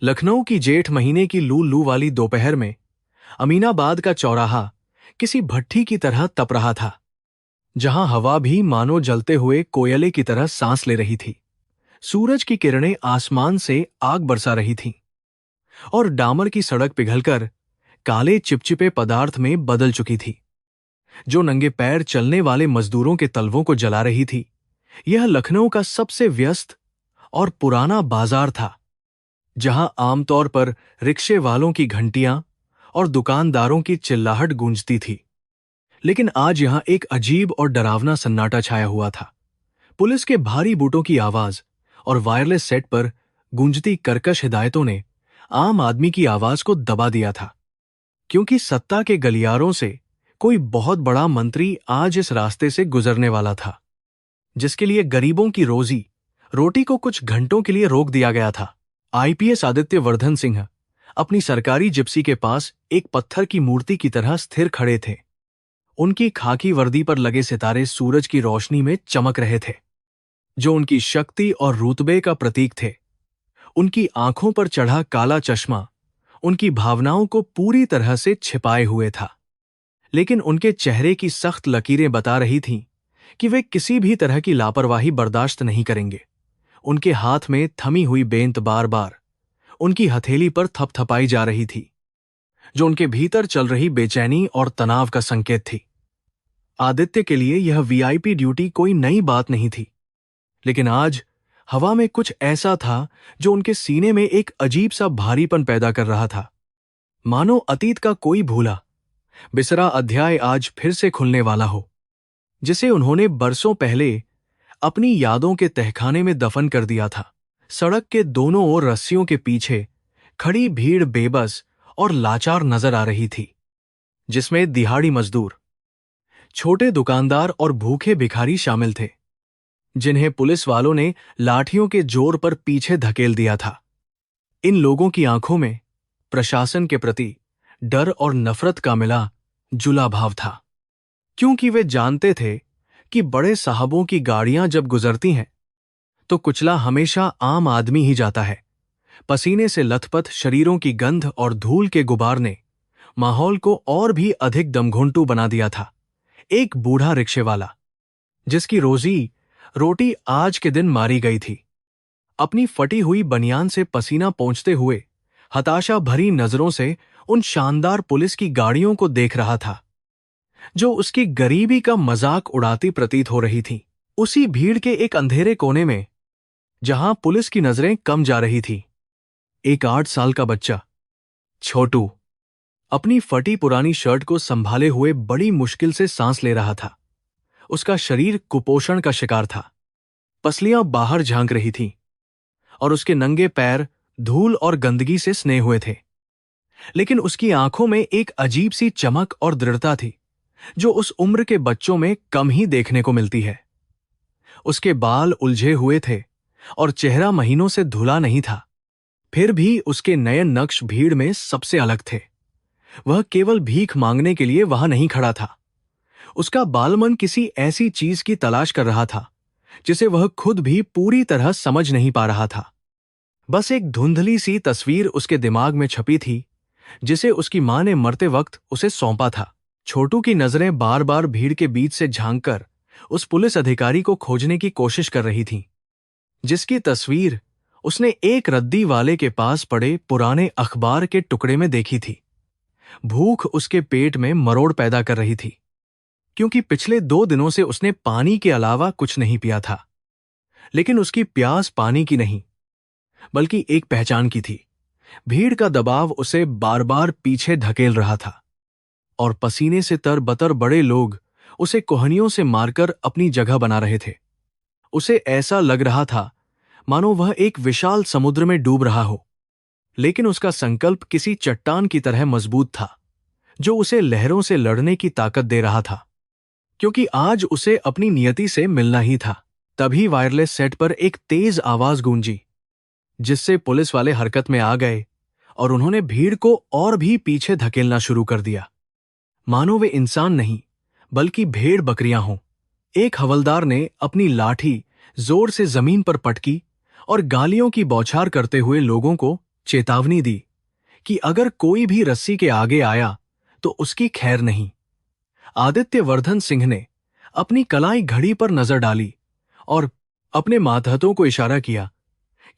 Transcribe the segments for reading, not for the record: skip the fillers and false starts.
लखनऊ की जेठ महीने की लू लू वाली दोपहर में अमीनाबाद का चौराहा किसी भट्ठी की तरह तप रहा था, जहां हवा भी मानो जलते हुए कोयले की तरह सांस ले रही थी। सूरज की किरणें आसमान से आग बरसा रही थीं और डामर की सड़क पिघलकर काले चिपचिपे पदार्थ में बदल चुकी थी, जो नंगे पैर चलने वाले मजदूरों के तलवों को जला रही थी। यह लखनऊ का सबसे व्यस्त और पुराना बाजार था, जहां आमतौर पर रिक्शे वालों की घंटियां और दुकानदारों की चिल्लाहट गूंजती थी। लेकिन आज यहां एक अजीब और डरावना सन्नाटा छाया हुआ था। पुलिस के भारी बूटों की आवाज और वायरलेस सेट पर गूंजती कर्कश हिदायतों ने आम आदमी की आवाज को दबा दिया था, क्योंकि सत्ता के गलियारों से कोई बहुत बड़ा मंत्री आज इस रास्ते से गुजरने वाला था, जिसके लिए गरीबों की रोजी रोटी को कुछ घंटों के लिए रोक दिया गया था। आईपीएस आदित्य वर्धन सिंह अपनी सरकारी जिप्सी के पास एक पत्थर की मूर्ति की तरह स्थिर खड़े थे। उनकी खाकी वर्दी पर लगे सितारे सूरज की रोशनी में चमक रहे थे, जो उनकी शक्ति और रुतबे का प्रतीक थे। उनकी आंखों पर चढ़ा काला चश्मा उनकी भावनाओं को पूरी तरह से छिपाए हुए था, लेकिन उनके चेहरे की सख्त लकीरें बता रही थीं कि वे किसी भी तरह की लापरवाही बर्दाश्त नहीं करेंगे। उनके हाथ में थमी हुई बेंत बार बार उनकी हथेली पर थपथपाई जा रही थी, जो उनके भीतर चल रही बेचैनी और तनाव का संकेत थी। आदित्य के लिए यह वीआईपी ड्यूटी कोई नई बात नहीं थी, लेकिन आज हवा में कुछ ऐसा था जो उनके सीने में एक अजीब सा भारीपन पैदा कर रहा था, मानो अतीत का कोई भूला बिसरा अध्याय आज फिर से खुलने वाला हो, जिसे उन्होंने बरसों पहले अपनी यादों के तहखाने में दफन कर दिया था। सड़क के दोनों ओर रस्सियों के पीछे खड़ी भीड़ बेबस और लाचार नजर आ रही थी, जिसमें दिहाड़ी मजदूर, छोटे दुकानदार और भूखे भिखारी शामिल थे, जिन्हें पुलिस वालों ने लाठियों के जोर पर पीछे धकेल दिया था। इन लोगों की आंखों में प्रशासन के प्रति डर और नफरत का मिला जुला भाव था, क्योंकि वे जानते थे कि बड़े साहबों की गाड़ियां जब गुजरती हैं तो कुचला हमेशा आम आदमी ही जाता है। पसीने से लथपथ शरीरों की गंध और धूल के गुबार ने माहौल को और भी अधिक दमघुंटू बना दिया था। एक बूढ़ा रिक्शेवाला, जिसकी रोजी रोटी आज के दिन मारी गई थी, अपनी फटी हुई बनियान से पसीना पोंछते हुए हताशा भरी नजरों से उन शानदार पुलिस की गाड़ियों को देख रहा था, जो उसकी गरीबी का मजाक उड़ाती प्रतीत हो रही थीं। उसी भीड़ के एक अंधेरे कोने में, जहां पुलिस की नजरें कम जा रही थी, एक 8 साल का बच्चा छोटू अपनी फटी पुरानी शर्ट को संभाले हुए बड़ी मुश्किल से सांस ले रहा था। उसका शरीर कुपोषण का शिकार था, पसलियां बाहर झांक रही थीं और उसके नंगे पैर धूल और गंदगी से सने हुए थे। लेकिन उसकी आंखों में एक अजीब सी चमक और दृढ़ता थी, जो उस उम्र के बच्चों में कम ही देखने को मिलती है। उसके बाल उलझे हुए थे और चेहरा महीनों से धुला नहीं था, फिर भी उसके नयन नक्श भीड़ में सबसे अलग थे। वह केवल भीख मांगने के लिए वहां नहीं खड़ा था। उसका बालमन किसी ऐसी चीज की तलाश कर रहा था, जिसे वह खुद भी पूरी तरह समझ नहीं पा रहा था। बस एक धुंधली सी तस्वीर उसके दिमाग में छपी थी, जिसे उसकी मां ने मरते वक्त उसे सौंपा था। छोटू की नजरें बार बार भीड़ के बीच से झांककर उस पुलिस अधिकारी को खोजने की कोशिश कर रही थीं, जिसकी तस्वीर उसने एक रद्दी वाले के पास पड़े पुराने अखबार के टुकड़े में देखी थी। भूख उसके पेट में मरोड़ पैदा कर रही थी, क्योंकि पिछले 2 दिनों से उसने पानी के अलावा कुछ नहीं पिया था। लेकिन उसकी प्यास पानी की नहीं, बल्कि एक पहचान की थी। भीड़ का दबाव उसे बार बार पीछे धकेल रहा था और पसीने से तरबतर बड़े लोग उसे कोहनियों से मारकर अपनी जगह बना रहे थे। उसे ऐसा लग रहा था मानो वह एक विशाल समुद्र में डूब रहा हो, लेकिन उसका संकल्प किसी चट्टान की तरह मजबूत था, जो उसे लहरों से लड़ने की ताकत दे रहा था, क्योंकि आज उसे अपनी नियति से मिलना ही था। तभी वायरलेस सेट पर एक तेज आवाज गूंजी, जिससे पुलिस वाले हरकत में आ गए और उन्होंने भीड़ को और भी पीछे धकेलना शुरू कर दिया, मानो वे इंसान नहीं बल्कि भेड़ बकरियां हों। एक हवलदार ने अपनी लाठी जोर से जमीन पर पटकी और गालियों की बौछार करते हुए लोगों को चेतावनी दी कि अगर कोई भी रस्सी के आगे आया तो उसकी खैर नहीं। आदित्यवर्धन सिंह ने अपनी कलाई घड़ी पर नजर डाली और अपने मातहतों को इशारा किया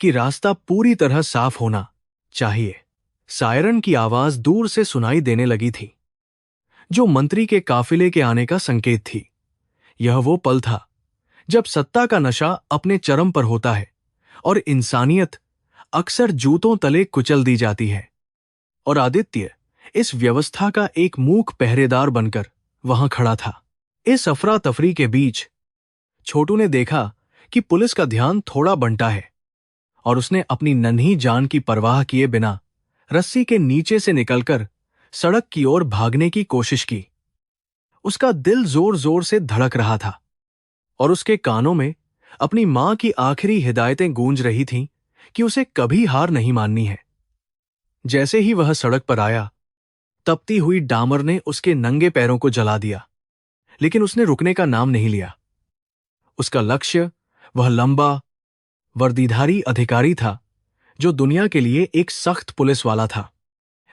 कि रास्ता पूरी तरह साफ होना चाहिए। सायरन की आवाज दूर से सुनाई देने लगी थी, जो मंत्री के काफिले के आने का संकेत थी। यह वो पल था जब सत्ता का नशा अपने चरम पर होता है और इंसानियत अक्सर जूतों तले कुचल दी जाती है। और आदित्य इस व्यवस्था का एक मूक पहरेदार बनकर वहां खड़ा था। इस अफरा तफरी के बीच छोटू ने देखा कि पुलिस का ध्यान थोड़ा बंटा है और उसने अपनी नन्ही जान की परवाह किए बिना रस्सी के नीचे से निकलकर सड़क की ओर भागने की कोशिश की। उसका दिल जोर जोर से धड़क रहा था और उसके कानों में अपनी मां की आखिरी हिदायतें गूंज रही थीं कि उसे कभी हार नहीं माननी है। जैसे ही वह सड़क पर आया, तपती हुई डामर ने उसके नंगे पैरों को जला दिया, लेकिन उसने रुकने का नाम नहीं लिया। उसका लक्ष्य वह लंबा वर्दीधारी अधिकारी था जो दुनिया के लिए एक सख्त पुलिस वाला था,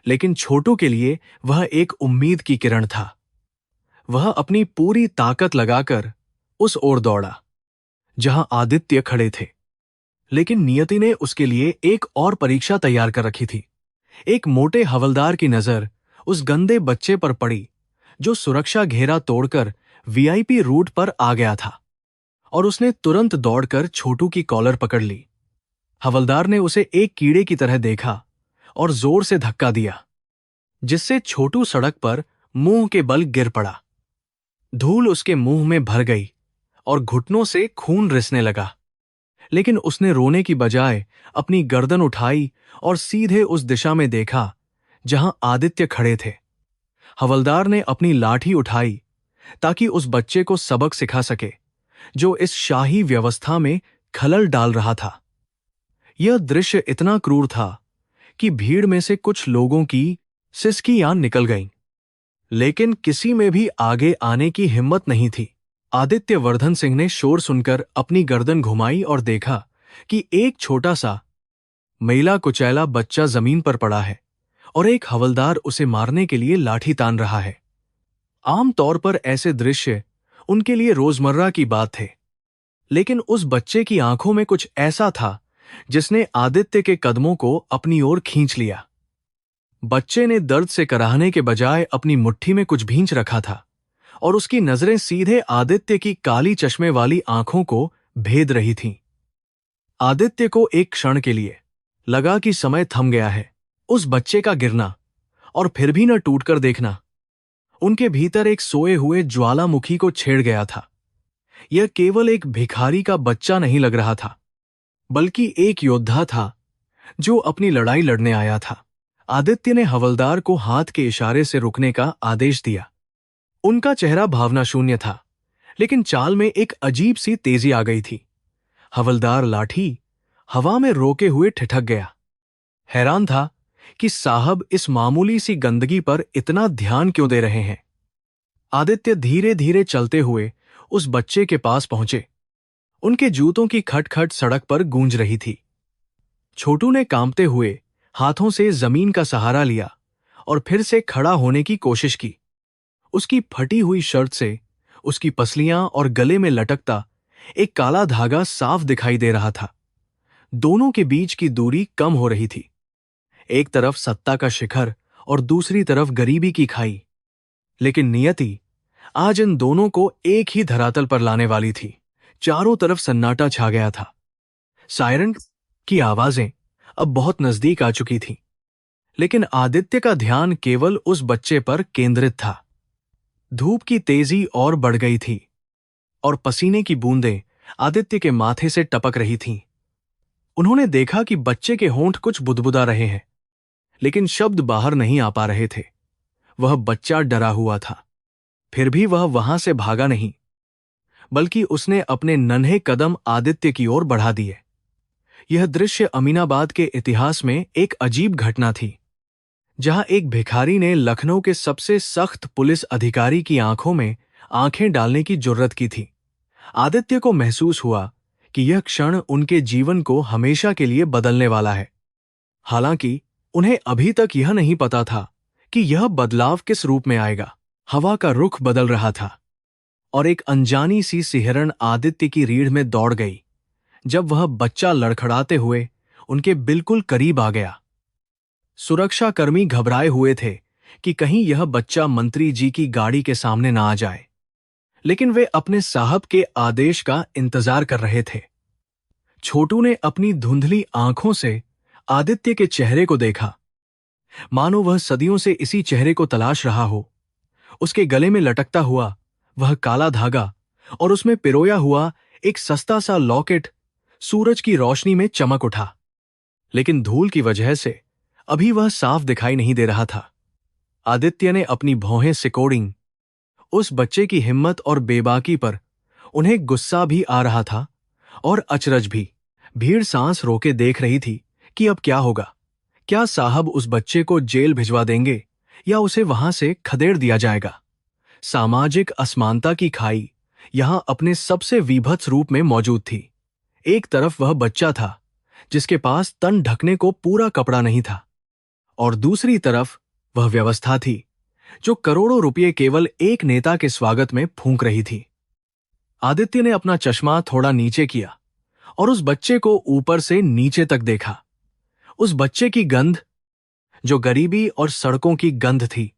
लेकिन छोटू के लिए वह एक उम्मीद की किरण था। वह अपनी पूरी ताकत लगाकर उस ओर दौड़ा जहां आदित्य खड़े थे, लेकिन नियति ने उसके लिए एक और परीक्षा तैयार कर रखी थी। एक मोटे हवलदार की नजर उस गंदे बच्चे पर पड़ी जो सुरक्षा घेरा तोड़कर वीआईपी रूट पर आ गया था, और उसने तुरंत दौड़कर छोटू की कॉलर पकड़ ली। हवलदार ने उसे एक कीड़े की तरह देखा और जोर से धक्का दिया, जिससे छोटू सड़क पर मुंह के बल गिर पड़ा। धूल उसके मुंह में भर गई और घुटनों से खून रिसने लगा, लेकिन उसने रोने की बजाय अपनी गर्दन उठाई और सीधे उस दिशा में देखा जहां आदित्य खड़े थे। हवलदार ने अपनी लाठी उठाई ताकि उस बच्चे को सबक सिखा सके जो इस शाही व्यवस्था में खलल डाल रहा था। यह दृश्य इतना क्रूर था कि भीड़ में से कुछ लोगों की सिसकियां निकल गईं, लेकिन किसी में भी आगे आने की हिम्मत नहीं थी। आदित्यवर्धन सिंह ने शोर सुनकर अपनी गर्दन घुमाई और देखा कि एक छोटा सा मैला कुचैला बच्चा जमीन पर पड़ा है और एक हवलदार उसे मारने के लिए लाठी तान रहा है। आमतौर पर ऐसे दृश्य उनके लिए रोजमर्रा की बात थे, लेकिन उस बच्चे की आंखों में कुछ ऐसा था जिसने आदित्य के कदमों को अपनी ओर खींच लिया। बच्चे ने दर्द से कराहने के बजाय अपनी मुट्ठी में कुछ भींच रखा था और उसकी नजरें सीधे आदित्य की काली चश्मे वाली आंखों को भेद रही थीं। आदित्य को एक क्षण के लिए लगा कि समय थम गया है। उस बच्चे का गिरना और फिर भी न टूटकर देखना उनके भीतर एक सोए हुए ज्वालामुखी को छेड़ गया था। यह केवल एक भिखारी का बच्चा नहीं लग रहा था, बल्कि एक योद्धा था जो अपनी लड़ाई लड़ने आया था। आदित्य ने हवलदार को हाथ के इशारे से रुकने का आदेश दिया। उनका चेहरा भावनाशून्य था, लेकिन चाल में एक अजीब सी तेजी आ गई थी। हवलदार लाठी हवा में रोके हुए ठिठक गया। हैरान था कि साहब इस मामूली सी गंदगी पर इतना ध्यान क्यों दे रहे हैं। आदित्य धीरे धीरे चलते हुए उस बच्चे के पास पहुंचे। उनके जूतों की खटखट सड़क पर गूंज रही थी। छोटू ने कांपते हुए हाथों से जमीन का सहारा लिया और फिर से खड़ा होने की कोशिश की। उसकी फटी हुई शर्ट से उसकी पसलियां और गले में लटकता एक काला धागा साफ दिखाई दे रहा था। दोनों के बीच की दूरी कम हो रही थी। एक तरफ सत्ता का शिखर और दूसरी तरफ गरीबी की खाई, लेकिन नियति आज इन दोनों को एक ही धरातल पर लाने वाली थी। चारों तरफ सन्नाटा छा गया था। सायरन की आवाजें अब बहुत नजदीक आ चुकी थीं, लेकिन आदित्य का ध्यान केवल उस बच्चे पर केंद्रित था। धूप की तेजी और बढ़ गई थी और पसीने की बूंदें आदित्य के माथे से टपक रही थीं। उन्होंने देखा कि बच्चे के होंठ कुछ बुदबुदा रहे हैं, लेकिन शब्द बाहर नहीं आ पा रहे थे। वह बच्चा डरा हुआ था, फिर भी वह वहां से भागा नहीं, बल्कि उसने अपने नन्हे कदम आदित्य की ओर बढ़ा दिए। यह दृश्य अमीनाबाद के इतिहास में एक अजीब घटना थी, जहां एक भिखारी ने लखनऊ के सबसे सख्त पुलिस अधिकारी की आंखों में आंखें डालने की जुर्रत की थी। आदित्य को महसूस हुआ कि यह क्षण उनके जीवन को हमेशा के लिए बदलने वाला है। हालांकि उन्हें अभी तक यह नहीं पता था कि यह बदलाव किस रूप में आएगा। हवा का रुख बदल रहा था और एक अनजानी सी सिहरन आदित्य की रीढ़ में दौड़ गई जब वह बच्चा लड़खड़ाते हुए उनके बिल्कुल करीब आ गया। सुरक्षाकर्मी घबराए हुए थे कि कहीं यह बच्चा मंत्री जी की गाड़ी के सामने ना आ जाए, लेकिन वे अपने साहब के आदेश का इंतजार कर रहे थे। छोटू ने अपनी धुंधली आंखों से आदित्य के चेहरे को देखा, मानो वह सदियों से इसी चेहरे को तलाश रहा हो। उसके गले में लटकता हुआ वह काला धागा और उसमें पिरोया हुआ एक सस्ता सा लॉकेट सूरज की रोशनी में चमक उठा, लेकिन धूल की वजह से अभी वह साफ दिखाई नहीं दे रहा था। आदित्य ने अपनी भौहें सिकोड़ी। उस बच्चे की हिम्मत और बेबाकी पर उन्हें गुस्सा भी आ रहा था और अचरज भी। भीड़ सांस रोके देख रही थी कि अब क्या होगा। क्या साहब उस बच्चे को जेल भिजवा देंगे या उसे वहां से खदेड़ दिया जाएगा। सामाजिक असमानता की खाई यहां अपने सबसे विभत्स रूप में मौजूद थी। एक तरफ वह बच्चा था जिसके पास तन ढकने को पूरा कपड़ा नहीं था, और दूसरी तरफ वह व्यवस्था थी जो करोड़ों रुपये केवल एक नेता के स्वागत में फूंक रही थी। आदित्य ने अपना चश्मा थोड़ा नीचे किया और उस बच्चे को ऊपर से नीचे तक देखा। उस बच्चे की गंध, जो गरीबी और सड़कों की गंध थी,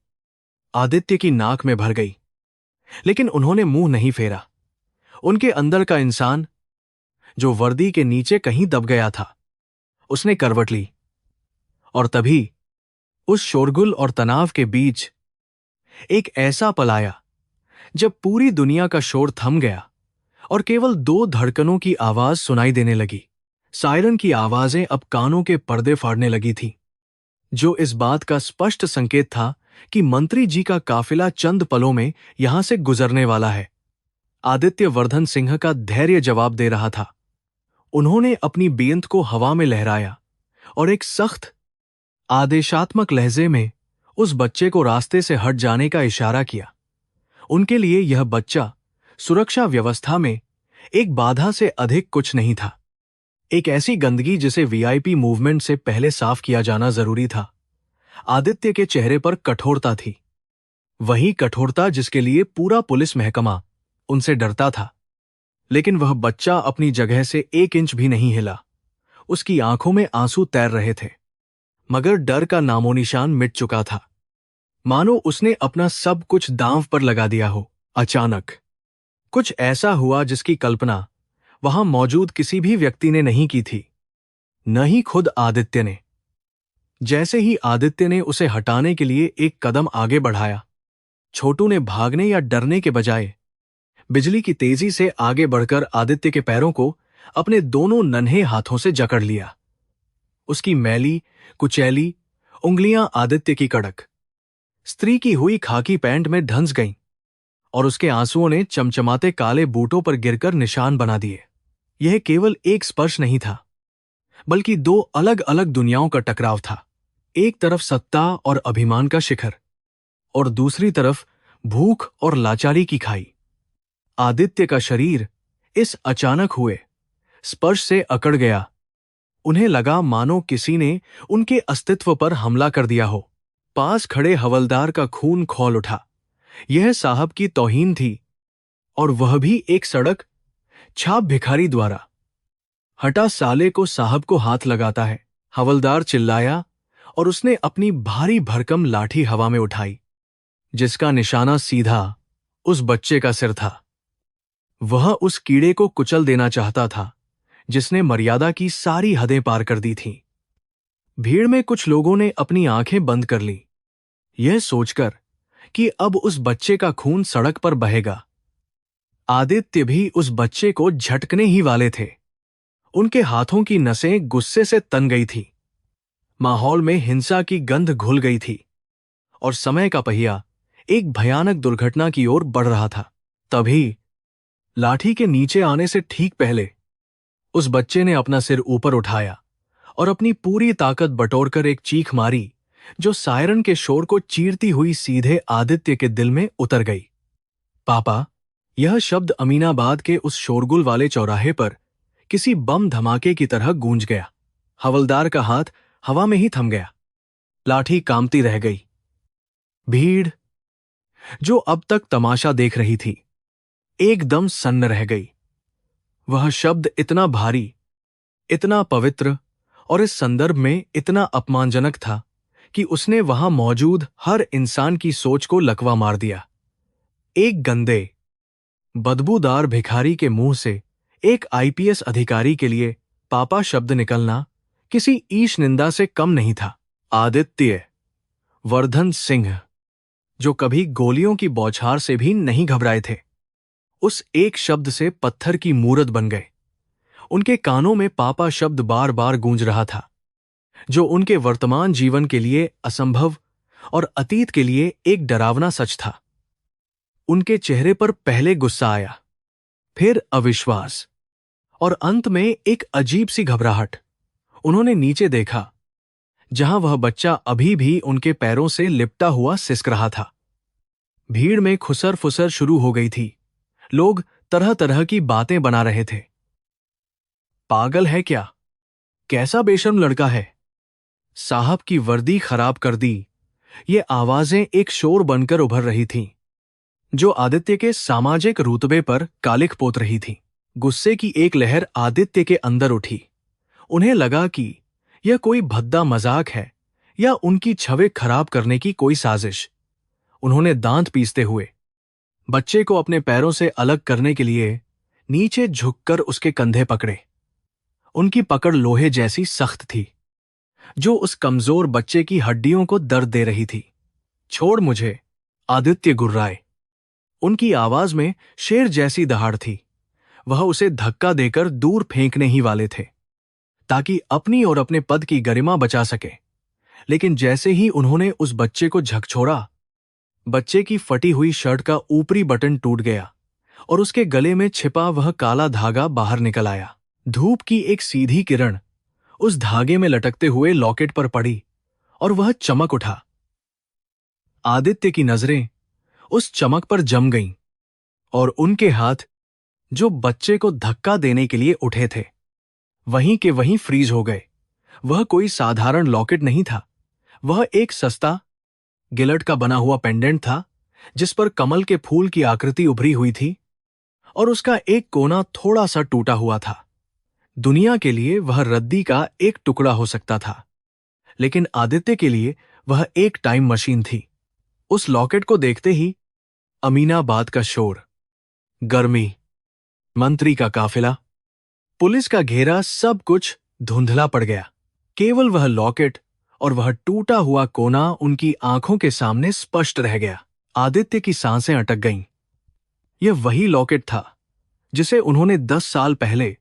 आदित्य की नाक में भर गई, लेकिन उन्होंने मुंह नहीं फेरा। उनके अंदर का इंसान, जो वर्दी के नीचे कहीं दब गया था, उसने करवट ली। और तभी उस शोरगुल और तनाव के बीच एक ऐसा पल आया जब पूरी दुनिया का शोर थम गया और केवल दो धड़कनों की आवाज सुनाई देने लगी। सायरन की आवाजें अब कानों के पर्दे फाड़ने लगी थी, जो इस बात का स्पष्ट संकेत था कि मंत्री जी का काफिला चंद पलों में यहां से गुजरने वाला है। आदित्य वर्धन सिंह का धैर्य जवाब दे रहा था। उन्होंने अपनी बेंत को हवा में लहराया और एक सख्त आदेशात्मक लहजे में उस बच्चे को रास्ते से हट जाने का इशारा किया। उनके लिए यह बच्चा सुरक्षा व्यवस्था में एक बाधा से अधिक कुछ नहीं था, एक ऐसी गंदगी जिसे वीआईपी मूवमेंट से पहले साफ किया जाना जरूरी था। आदित्य के चेहरे पर कठोरता थी, वही कठोरता जिसके लिए पूरा पुलिस महकमा उनसे डरता था। लेकिन वह बच्चा अपनी जगह से 1 इंच भी नहीं हिला। उसकी आंखों में आंसू तैर रहे थे, मगर डर का नामोनिशान मिट चुका था, मानो उसने अपना सब कुछ दांव पर लगा दिया हो। अचानक कुछ ऐसा हुआ जिसकी कल्पना वहां मौजूद किसी भी व्यक्ति ने नहीं की थी, न ही खुद आदित्य ने। जैसे ही आदित्य ने उसे हटाने के लिए एक कदम आगे बढ़ाया, छोटू ने भागने या डरने के बजाय बिजली की तेजी से आगे बढ़कर आदित्य के पैरों को अपने दोनों नन्हे हाथों से जकड़ लिया। उसकी मैली कुचैली उंगलियां आदित्य की कड़क स्त्री की हुई खाकी पैंट में धंस गईं और उसके आंसुओं ने चमचमाते काले बूटों पर गिरकर निशान बना दिए। यह केवल एक स्पर्श नहीं था, बल्कि 2 अलग अलग दुनियाओं का टकराव था। एक तरफ सत्ता और अभिमान का शिखर और दूसरी तरफ भूख और लाचारी की खाई। आदित्य का शरीर इस अचानक हुए स्पर्श से अकड़ गया। उन्हें लगा मानो किसी ने उनके अस्तित्व पर हमला कर दिया हो। पास खड़े हवलदार का खून खौल उठा। यह साहब की तौहीन थी, और वह भी एक सड़क छाप भिखारी द्वारा। हटा साले को साहब को हाथ लगाता है, हवलदार चिल्लाया, और उसने अपनी भारी भरकम लाठी हवा में उठाई, जिसका निशाना सीधा उस बच्चे का सिर था। वह उस कीड़े को कुचल देना चाहता था जिसने मर्यादा की सारी हदें पार कर दी थीं। भीड़ में कुछ लोगों ने अपनी आंखें बंद कर ली, यह सोचकर कि अब उस बच्चे का खून सड़क पर बहेगा। आदित्य भी उस बच्चे को झटकने ही वाले थे। उनके हाथों की नसें गुस्से से तन गई थी। माहौल में हिंसा की गंध घुल गई थी और समय का पहिया एक भयानक दुर्घटना की ओर बढ़ रहा था। तभी लाठी के नीचे आने से ठीक पहले उस बच्चे ने अपना सिर ऊपर उठाया और अपनी पूरी ताकत बटोरकर एक चीख मारी जो सायरन के शोर को चीरती हुई सीधे आदित्य के दिल में उतर गई। पापा! यह शब्द अमीनाबाद के उस शोरगुल वाले चौराहे पर किसी बम धमाके की तरह गूंज गया। हवलदार का हाथ हवा में ही थम गया। लाठी कांपती रह गई। भीड़, जो अब तक तमाशा देख रही थी, एकदम सन्न रह गई। वह शब्द इतना भारी, इतना पवित्र और इस संदर्भ में इतना अपमानजनक था कि उसने वहां मौजूद हर इंसान की सोच को लकवा मार दिया। एक गंदे, बदबूदार भिखारी के मुंह से एक आईपीएस अधिकारी के लिए पापा शब्द निकलना किसी ईश निंदा से कम नहीं था। आदित्य वर्धन सिंह, जो कभी गोलियों की बौछार से भी नहीं घबराए थे, उस एक शब्द से पत्थर की मूरत बन गए। उनके कानों में पापा शब्द बार बार गूंज रहा था, जो उनके वर्तमान जीवन के लिए असंभव और अतीत के लिए एक डरावना सच था। उनके चेहरे पर पहले गुस्सा आया, फिर अविश्वास और अंत में एक अजीब सी घबराहट। उन्होंने नीचे देखा, जहां वह बच्चा अभी भी उनके पैरों से लिपटा हुआ सिसक रहा था। भीड़ में खुसर फुसर शुरू हो गई थी। लोग तरह तरह की बातें बना रहे थे। पागल है क्या? कैसा बेशर्म लड़का है? साहब की वर्दी खराब कर दी। ये आवाजें एक शोर बनकर उभर रही थीं, जो आदित्य के सामाजिक रुतबे पर कालिख पोत रही थी। गुस्से की एक लहर आदित्य के अंदर उठी। उन्हें लगा कि यह कोई भद्दा मजाक है या उनकी छवि खराब करने की कोई साजिश। उन्होंने दांत पीसते हुए बच्चे को अपने पैरों से अलग करने के लिए नीचे झुककर उसके कंधे पकड़े। उनकी पकड़ लोहे जैसी सख्त थी, जो उस कमजोर बच्चे की हड्डियों को दर्द दे रही थी। छोड़ मुझे, आदित्य गुर्राए। उनकी आवाज में शेर जैसी दहाड़ थी। वह उसे धक्का देकर दूर फेंकने ही वाले थे, ताकि अपनी और अपने पद की गरिमा बचा सके। लेकिन जैसे ही उन्होंने उस बच्चे को झकझोरा, बच्चे की फटी हुई शर्ट का ऊपरी बटन टूट गया और उसके गले में छिपा वह काला धागा बाहर निकल आया। धूप की एक सीधी किरण उस धागे में लटकते हुए लॉकेट पर पड़ी और वह चमक उठा। आदित्य की नजरें उस चमक पर जम गईं और उनके हाथ, जो बच्चे को धक्का देने के लिए उठे थे, वहीं के वहीं फ्रीज हो गए। वह कोई साधारण लॉकेट नहीं था। वह एक सस्ता गिलट का बना हुआ पेंडेंट था, जिस पर कमल के फूल की आकृति उभरी हुई थी और उसका एक कोना थोड़ा सा टूटा हुआ था। दुनिया के लिए वह रद्दी का एक टुकड़ा हो सकता था, लेकिन आदित्य के लिए वह एक टाइम मशीन थी। उस लॉकेट को देखते ही अमीनाबाद का शोर, गर्मी, मंत्री का काफिला, पुलिस का घेरा, सब कुछ धुंधला पड़ गया। केवल वह लॉकेट और वह टूटा हुआ कोना उनकी आंखों के सामने स्पष्ट रह गया। आदित्य की सांसें अटक गईं। यह वही लॉकेट था जिसे उन्होंने 10 साल पहले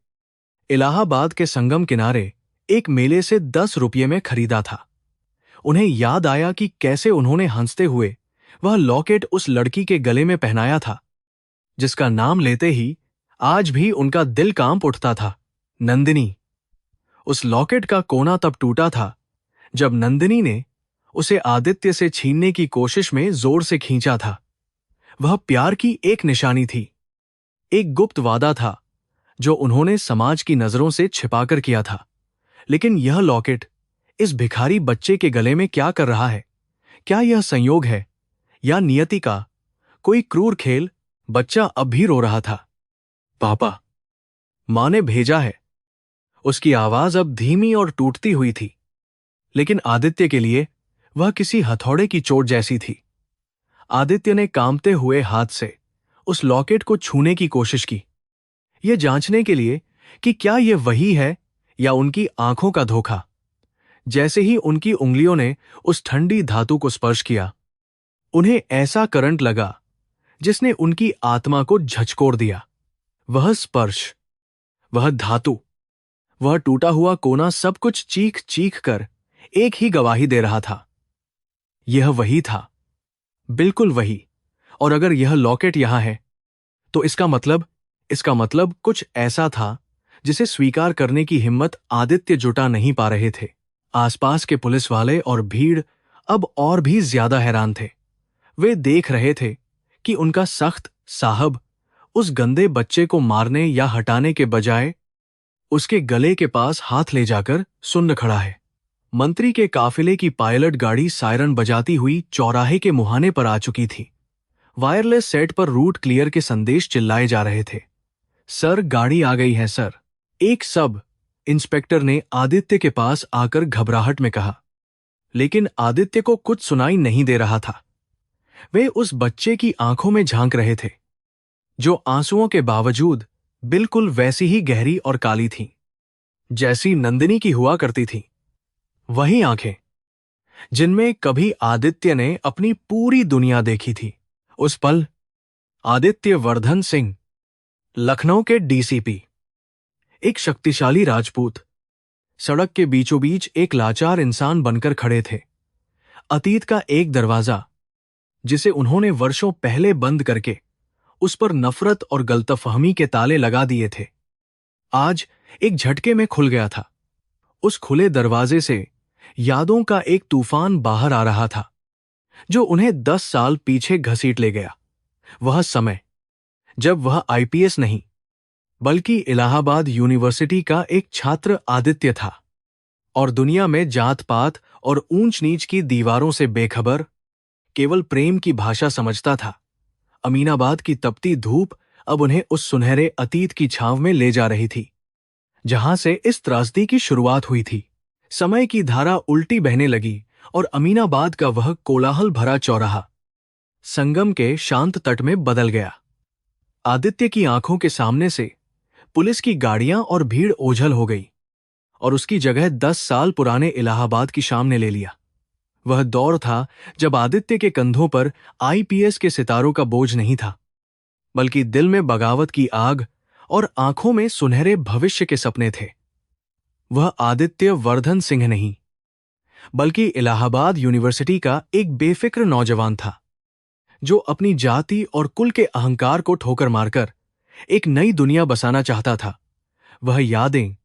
इलाहाबाद के संगम किनारे एक मेले से 10 रुपये में खरीदा था। उन्हें याद आया कि कैसे उन्होंने हंसते हुए वह लॉकेट उस लड़की के गले में पहनाया था, जिसका नाम लेते ही आज भी उनका दिल कांप उठता था, नंदिनी। उस लॉकेट का कोना तब टूटा था जब नंदिनी ने उसे आदित्य से छीनने की कोशिश में जोर से खींचा था। वह प्यार की एक निशानी थी, एक गुप्त वादा था जो उन्होंने समाज की नजरों से छिपाकर किया था। लेकिन यह लॉकेट इस भिखारी बच्चे के गले में क्या कर रहा है? क्या यह संयोग है या नियति का कोई क्रूर खेल? बच्चा अब भी रो रहा था। पापा, मां ने भेजा है। उसकी आवाज अब धीमी और टूटती हुई थी, लेकिन आदित्य के लिए वह किसी हथौड़े की चोट जैसी थी। आदित्य ने कांपते हुए हाथ से उस लॉकेट को छूने की कोशिश की, यह जांचने के लिए कि क्या यह वही है या उनकी आंखों का धोखा। जैसे ही उनकी उंगलियों ने उस ठंडी धातु को स्पर्श किया, उन्हें ऐसा करंट लगा जिसने उनकी आत्मा को झकझोर दिया। वह स्पर्श, वह धातु, वह टूटा हुआ कोना, सब कुछ चीख चीख कर एक ही गवाही दे रहा था। यह वही था, बिल्कुल वही। और अगर यह लॉकेट यहां है, तो इसका मतलब कुछ ऐसा था जिसे स्वीकार करने की हिम्मत आदित्य जुटा नहीं पा रहे थे। आसपास के पुलिस वाले और भीड़ अब और भी ज्यादा हैरान थे। वे देख रहे थे कि उनका सख्त साहब उस गंदे बच्चे को मारने या हटाने के बजाय उसके गले के पास हाथ ले जाकर सुन्न खड़ा है। मंत्री के काफिले की पायलट गाड़ी सायरन बजाती हुई चौराहे के मुहाने पर आ चुकी थी। वायरलेस सेट पर रूट क्लियर के संदेश चिल्लाए जा रहे थे। सर, गाड़ी आ गई है सर, एक सब इंस्पेक्टर ने आदित्य के पास आकर घबराहट में कहा। लेकिन आदित्य को कुछ सुनाई नहीं दे रहा था। वे उस बच्चे की आंखों में झांक रहे थे, जो आंसुओं के बावजूद बिल्कुल वैसी ही गहरी और काली थीं, जैसी नंदिनी की हुआ करती थीं। वही आंखें जिनमें कभी आदित्य ने अपनी पूरी दुनिया देखी थी। उस पल आदित्य वर्धन सिंह, लखनऊ के डीसीपी, एक शक्तिशाली राजपूत, सड़क के बीचों बीच एक लाचार इंसान बनकर खड़े थे। अतीत का एक दरवाजा, जिसे उन्होंने वर्षों पहले बंद करके उस पर नफरत और गलतफहमी के ताले लगा दिए थे, आज एक झटके में खुल गया था। उस खुले दरवाजे से यादों का एक तूफान बाहर आ रहा था, जो उन्हें 10 साल पीछे घसीट ले गया। वह समय जब वह आईपीएस नहीं, बल्कि इलाहाबाद यूनिवर्सिटी का एक छात्र आदित्य था, और दुनिया में जात पात और ऊंच नीच की दीवारों से बेखबर केवल प्रेम की भाषा समझता था। अमीनाबाद की तपती धूप अब उन्हें उस सुनहरे अतीत की छांव में ले जा रही थी, जहां से इस त्रासदी की शुरुआत हुई थी। समय की धारा उल्टी बहने लगी और अमीनाबाद का वह कोलाहल भरा चौराहा संगम के शांत तट में बदल गया। आदित्य की आंखों के सामने से पुलिस की गाड़ियां और भीड़ ओझल हो गई, और उसकी जगह 10 साल पुराने इलाहाबाद की शाम ने ले लिया। वह दौर था जब आदित्य के कंधों पर आईपीएस के सितारों का बोझ नहीं था, बल्कि दिल में बगावत की आग और आंखों में सुनहरे भविष्य के सपने थे। वह आदित्य वर्धन सिंह नहीं, बल्कि इलाहाबाद यूनिवर्सिटी का एक बेफिक्र नौजवान था, जो अपनी जाति और कुल के अहंकार को ठोकर मारकर एक नई दुनिया बसाना चाहता था। वह यादें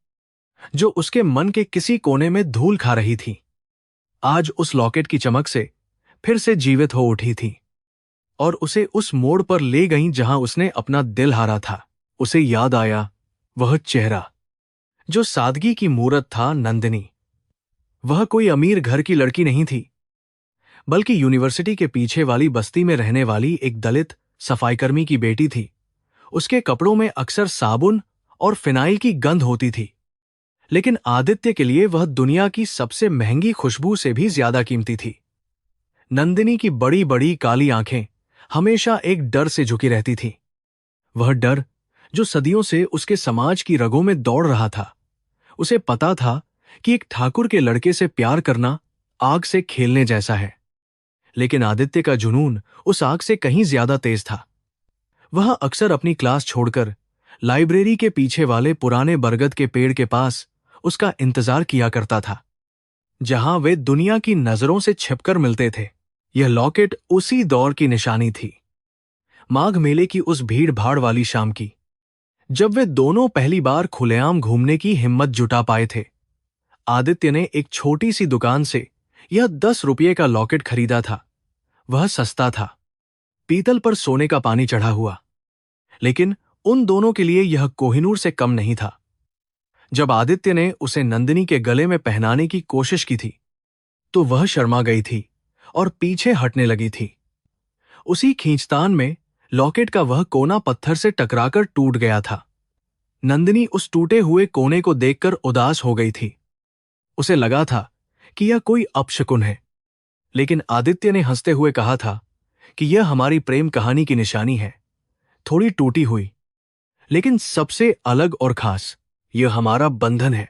जो उसके मन के किसी कोने में धूल खा रही थीं, आज उस लॉकेट की चमक से फिर से जीवित हो उठी थी, और उसे उस मोड़ पर ले गईं जहां उसने अपना दिल हारा था। उसे याद आया वह चेहरा, जो सादगी की मूरत था, नंदिनी। वह कोई अमीर घर की लड़की नहीं थी, बल्कि यूनिवर्सिटी के पीछे वाली बस्ती में रहने वाली एक दलित सफाईकर्मी की बेटी थी। उसके कपड़ों में अक्सर साबुन और फिनाइल की गंध होती थी, लेकिन आदित्य के लिए वह दुनिया की सबसे महंगी खुशबू से भी ज्यादा कीमती थी। नंदिनी की बड़ी बड़ी काली आंखें हमेशा एक डर से झुकी रहती थीं। वह डर जो सदियों से उसके समाज की रगों में दौड़ रहा था। उसे पता था कि एक ठाकुर के लड़के से प्यार करना आग से खेलने जैसा है, लेकिन आदित्य का जुनून उस आग से कहीं ज्यादा तेज था। वह अक्सर अपनी क्लास छोड़कर लाइब्रेरी के पीछे वाले पुराने बरगद के पेड़ के पास उसका इंतजार किया करता था, जहां वे दुनिया की नजरों से छिपकर मिलते थे। यह लॉकेट उसी दौर की निशानी थी, माघ मेले की उस भीड़ भाड़ वाली शाम की, जब वे दोनों पहली बार खुलेआम घूमने की हिम्मत जुटा पाए थे। आदित्य ने एक छोटी सी दुकान से यह 10 रुपये का लॉकेट खरीदा था। वह सस्ता था, पीतल पर सोने का पानी चढ़ा हुआ, लेकिन उन दोनों के लिए यह कोहिनूर से कम नहीं था। जब आदित्य ने उसे नंदिनी के गले में पहनाने की कोशिश की थी, तो वह शर्मा गई थी और पीछे हटने लगी थी। उसी खींचतान में लॉकेट का वह कोना पत्थर से टकराकर टूट गया था। नंदिनी उस टूटे हुए कोने को देखकर उदास हो गई थी। उसे लगा था कि यह कोई अपशकुन है, लेकिन आदित्य ने हंसते हुए कहा था कि यह हमारी प्रेम कहानी की निशानी है, थोड़ी टूटी हुई, लेकिन सबसे अलग और खास। यह हमारा बंधन है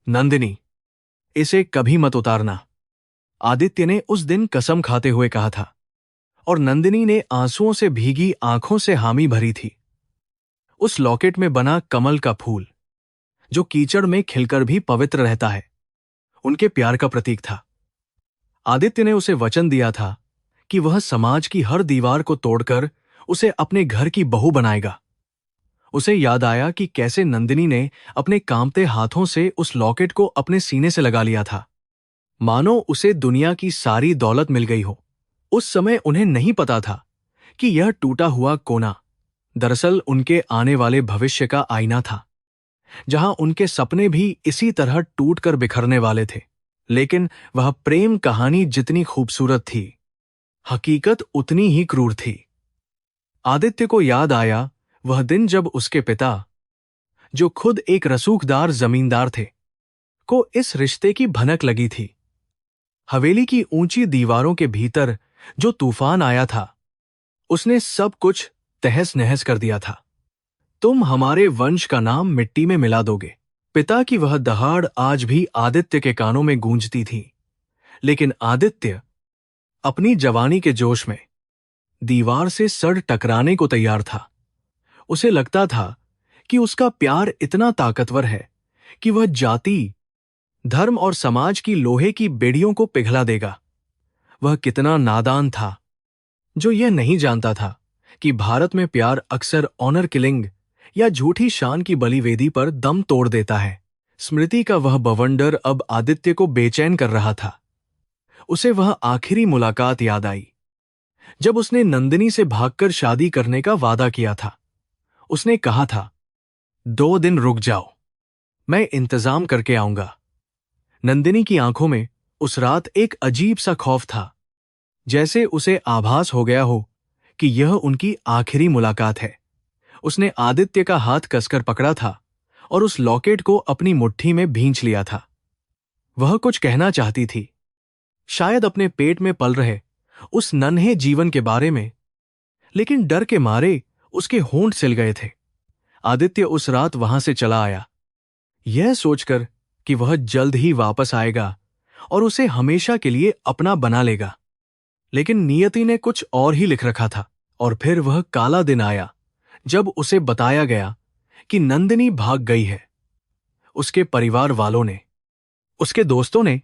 नंदिनी, इसे कभी मत उतारना, आदित्य ने उस दिन कसम खाते हुए कहा था, और नंदिनी ने आंसुओं से भीगी आंखों से हामी भरी थी। उस लॉकेट में बना कमल का फूल, जो कीचड़ में खिलकर भी पवित्र रहता है, उनके प्यार का प्रतीक था। आदित्य ने उसे वचन दिया था कि वह समाज की हर दीवार को तोड़कर उसे अपने घर की बहू बनाएगा। उसे याद आया कि कैसे नंदिनी ने अपने कांपते हाथों से उस लॉकेट को अपने सीने से लगा लिया था, मानो उसे दुनिया की सारी दौलत मिल गई हो। उस समय उन्हें नहीं पता था कि यह टूटा हुआ कोना दरअसल उनके आने वाले भविष्य का आईना था, जहां उनके सपने भी इसी तरह टूटकर बिखरने वाले थे। लेकिन वह प्रेम कहानी जितनी खूबसूरत थी, हकीकत उतनी ही क्रूर थी। आदित्य को याद आया वह दिन जब उसके पिता, जो खुद एक रसूखदार जमींदार थे, को इस रिश्ते की भनक लगी थी। हवेली की ऊंची दीवारों के भीतर जो तूफान आया था, उसने सब कुछ तहस नहस कर दिया था। तुम हमारे वंश का नाम मिट्टी में मिला दोगे। पिता की वह दहाड़ आज भी आदित्य के कानों में गूंजती थी। लेकिन आदित्य अपनी जवानी के जोश में दीवार से सर टकराने को तैयार था। उसे लगता था कि उसका प्यार इतना ताकतवर है कि वह जाति, धर्म और समाज की लोहे की बेड़ियों को पिघला देगा। वह कितना नादान था जो यह नहीं जानता था कि भारत में प्यार अक्सर ऑनर किलिंग या झूठी शान की बलिवेदी पर दम तोड़ देता है। स्मृति का वह बवंडर अब आदित्य को बेचैन कर रहा था। उसे वह आखिरी मुलाकात याद आई जब उसने नंदिनी से भागकर शादी करने का वादा किया था। उसने कहा था, 2 दिन रुक जाओ, मैं इंतजाम करके आऊंगा। नंदिनी की आंखों में उस रात एक अजीब सा खौफ था, जैसे उसे आभास हो गया हो कि यह उनकी आखिरी मुलाकात है। उसने आदित्य का हाथ कसकर पकड़ा था और उस लॉकेट को अपनी मुट्ठी में भींच लिया था। वह कुछ कहना चाहती थी, शायद अपने पेट में पल रहे उस नन्हे जीवन के बारे में, लेकिन डर के मारे उसके होंठ सिल गए थे। आदित्य उस रात वहां से चला आया, यह सोचकर कि वह जल्द ही वापस आएगा और उसे हमेशा के लिए अपना बना लेगा। लेकिन नियति ने कुछ और ही लिख रखा था। और फिर वह काला दिन आया जब उसे बताया गया कि नंदिनी भाग गई है। उसके परिवार वालों ने, उसके दोस्तों ने,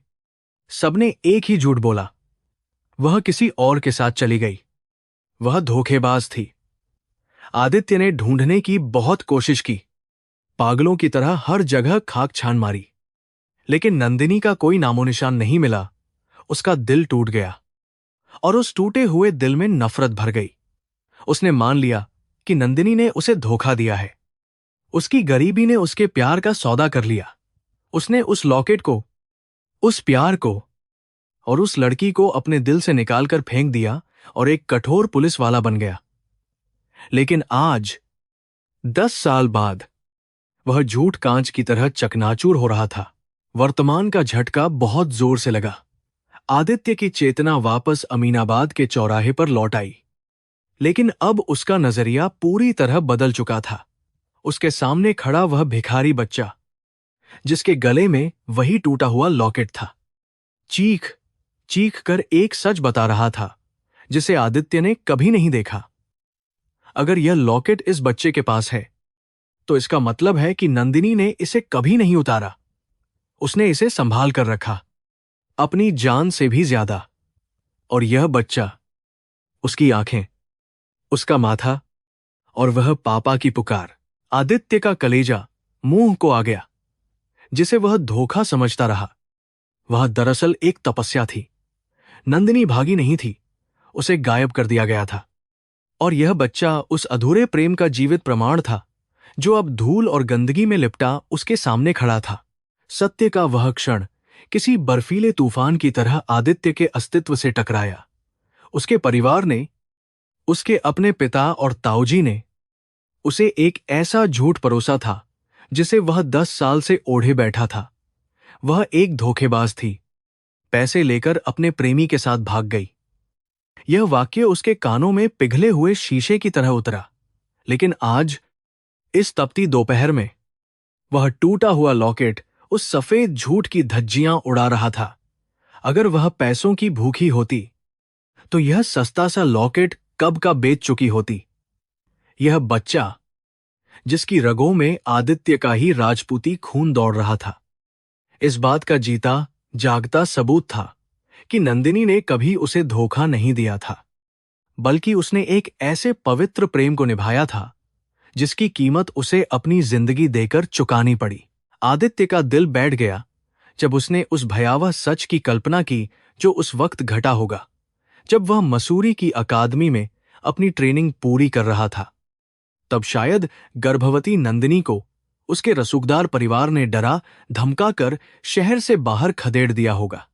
सबने एक ही झूठ बोला, वह किसी और के साथ चली गई। वह धोखेबाज थी। आदित्य ने ढूंढने की बहुत कोशिश की, पागलों की तरह हर जगह खाक छान मारी, लेकिन नंदिनी का कोई नामोनिशान नहीं मिला। उसका दिल टूट गया और उस टूटे हुए दिल में नफरत भर गई। उसने मान लिया कि नंदिनी ने उसे धोखा दिया है। उसकी गरीबी ने उसके प्यार का सौदा कर लिया। उसने उस लॉकेट को, उस प्यार को और उस लड़की को अपने दिल से निकालकर फेंक दिया और एक कठोर पुलिस वाला बन गया। लेकिन आज 10 साल बाद वह झूठ कांच की तरह चकनाचूर हो रहा था। वर्तमान का झटका बहुत जोर से लगा। आदित्य की चेतना वापस अमीनाबाद के चौराहे पर लौट आई, लेकिन अब उसका नजरिया पूरी तरह बदल चुका था। उसके सामने खड़ा वह भिखारी बच्चा, जिसके गले में वही टूटा हुआ लॉकेट था, चीख चीख कर एक सच बता रहा था जिसे आदित्य ने कभी नहीं देखा। अगर यह लॉकेट इस बच्चे के पास है, तो इसका मतलब है कि नंदिनी ने इसे कभी नहीं उतारा। उसने इसे संभाल कर रखा, अपनी जान से भी ज्यादा। और यह बच्चा, उसकी आंखें, उसका माथा और वह पापा की पुकार। आदित्य का कलेजा मुंह को आ गया। जिसे वह धोखा समझता रहा, वह दरअसल एक तपस्या थी। नंदिनी भागी नहीं थी, उसे गायब कर दिया गया था। और यह बच्चा उस अधूरे प्रेम का जीवित प्रमाण था जो अब धूल और गंदगी में लिपटा उसके सामने खड़ा था। सत्य का वह क्षण किसी बर्फीले तूफान की तरह आदित्य के अस्तित्व से टकराया। उसके परिवार ने, उसके अपने पिता और ताऊजी ने उसे एक ऐसा झूठ परोसा था जिसे वह 10 साल से ओढ़े बैठा था। वह एक धोखेबाज थी, पैसे लेकर अपने प्रेमी के साथ भाग गई। यह वाक्य उसके कानों में पिघले हुए शीशे की तरह उतरा। लेकिन आज, इस तपती दोपहर में, वह टूटा हुआ लॉकेट उस सफेद झूठ की धज्जियां उड़ा रहा था। अगर वह पैसों की भूखी होती, तो यह सस्ता सा लॉकेट कब का बेच चुकी होती। यह बच्चा, जिसकी रगों में आदित्य का ही राजपूती खून दौड़ रहा था, इस बात का जीता जागता सबूत था कि नंदिनी ने कभी उसे धोखा नहीं दिया था, बल्कि उसने एक ऐसे पवित्र प्रेम को निभाया था जिसकी कीमत उसे अपनी जिंदगी देकर चुकानी पड़ी। आदित्य का दिल बैठ गया जब उसने उस भयावह सच की कल्पना की जो उस वक्त घटा होगा, जब वह मसूरी की अकादमी में अपनी ट्रेनिंग पूरी कर रहा था। तब शायद गर्भवती नंदिनी को उसके रसूखदार परिवार ने डरा धमका कर शहर से बाहर खदेड़ दिया होगा।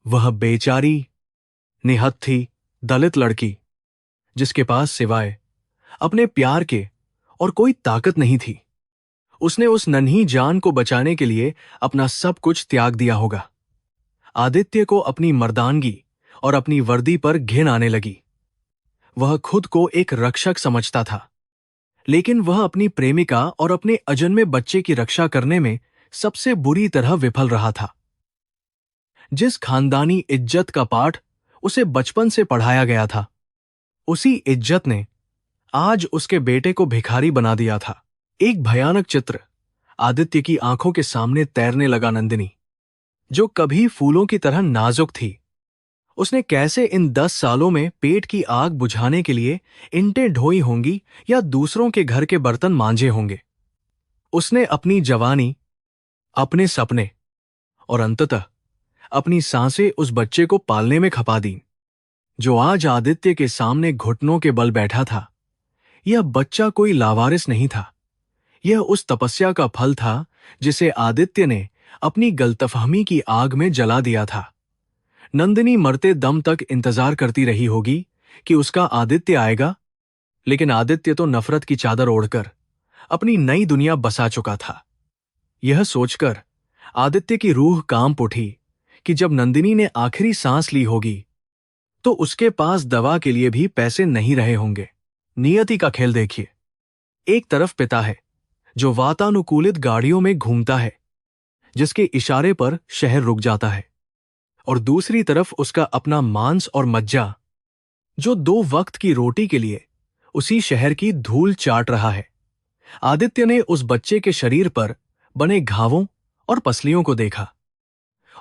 वह बेचारी, निहत्थी, दलित लड़की, जिसके पास सिवाय अपने प्यार के और कोई ताकत नहीं थी, उसने उस नन्ही जान को बचाने के लिए अपना सब कुछ त्याग दिया होगा। आदित्य को अपनी मर्दानगी और अपनी वर्दी पर घिन आने लगी। वह खुद को एक रक्षक समझता था, लेकिन वह अपनी प्रेमिका और अपने अजन्मे बच्चे की रक्षा करने में सबसे बुरी तरह विफल रहा था। जिस खानदानी इज्जत का पाठ उसे बचपन से पढ़ाया गया था, उसी इज्जत ने आज उसके बेटे को भिखारी बना दिया था। एक भयानक चित्र आदित्य की आंखों के सामने तैरने लगा। नंदिनी, जो कभी फूलों की तरह नाजुक थी, उसने कैसे इन 10 सालों में पेट की आग बुझाने के लिए ईंटें ढोई होंगी या दूसरों के घर के बर्तन मांजे होंगे। उसने अपनी जवानी, अपने सपने और अंततः अपनी सांसें उस बच्चे को पालने में खपा दी, जो आज आदित्य के सामने घुटनों के बल बैठा था। यह बच्चा कोई लावारिस नहीं था, यह उस तपस्या का फल था जिसे आदित्य ने अपनी गलतफहमी की आग में जला दिया था। नंदिनी मरते दम तक इंतजार करती रही होगी कि उसका आदित्य आएगा, लेकिन आदित्य तो नफरत की चादर ओढ़कर अपनी नई दुनिया बसा चुका था। यह सोचकर आदित्य की रूह कांप उठी कि जब नंदिनी ने आखिरी सांस ली होगी तो उसके पास दवा के लिए भी पैसे नहीं रहे होंगे। नियति का खेल देखिए। एक तरफ पिता है जो वातानुकूलित गाड़ियों में घूमता है, जिसके इशारे पर शहर रुक जाता है, और दूसरी तरफ उसका अपना मांस और मज्जा, जो 2 वक्त की रोटी के लिए उसी शहर की धूल चाट रहा है। आदित्य ने उस बच्चे के शरीर पर बने घावों और पसलियों को देखा,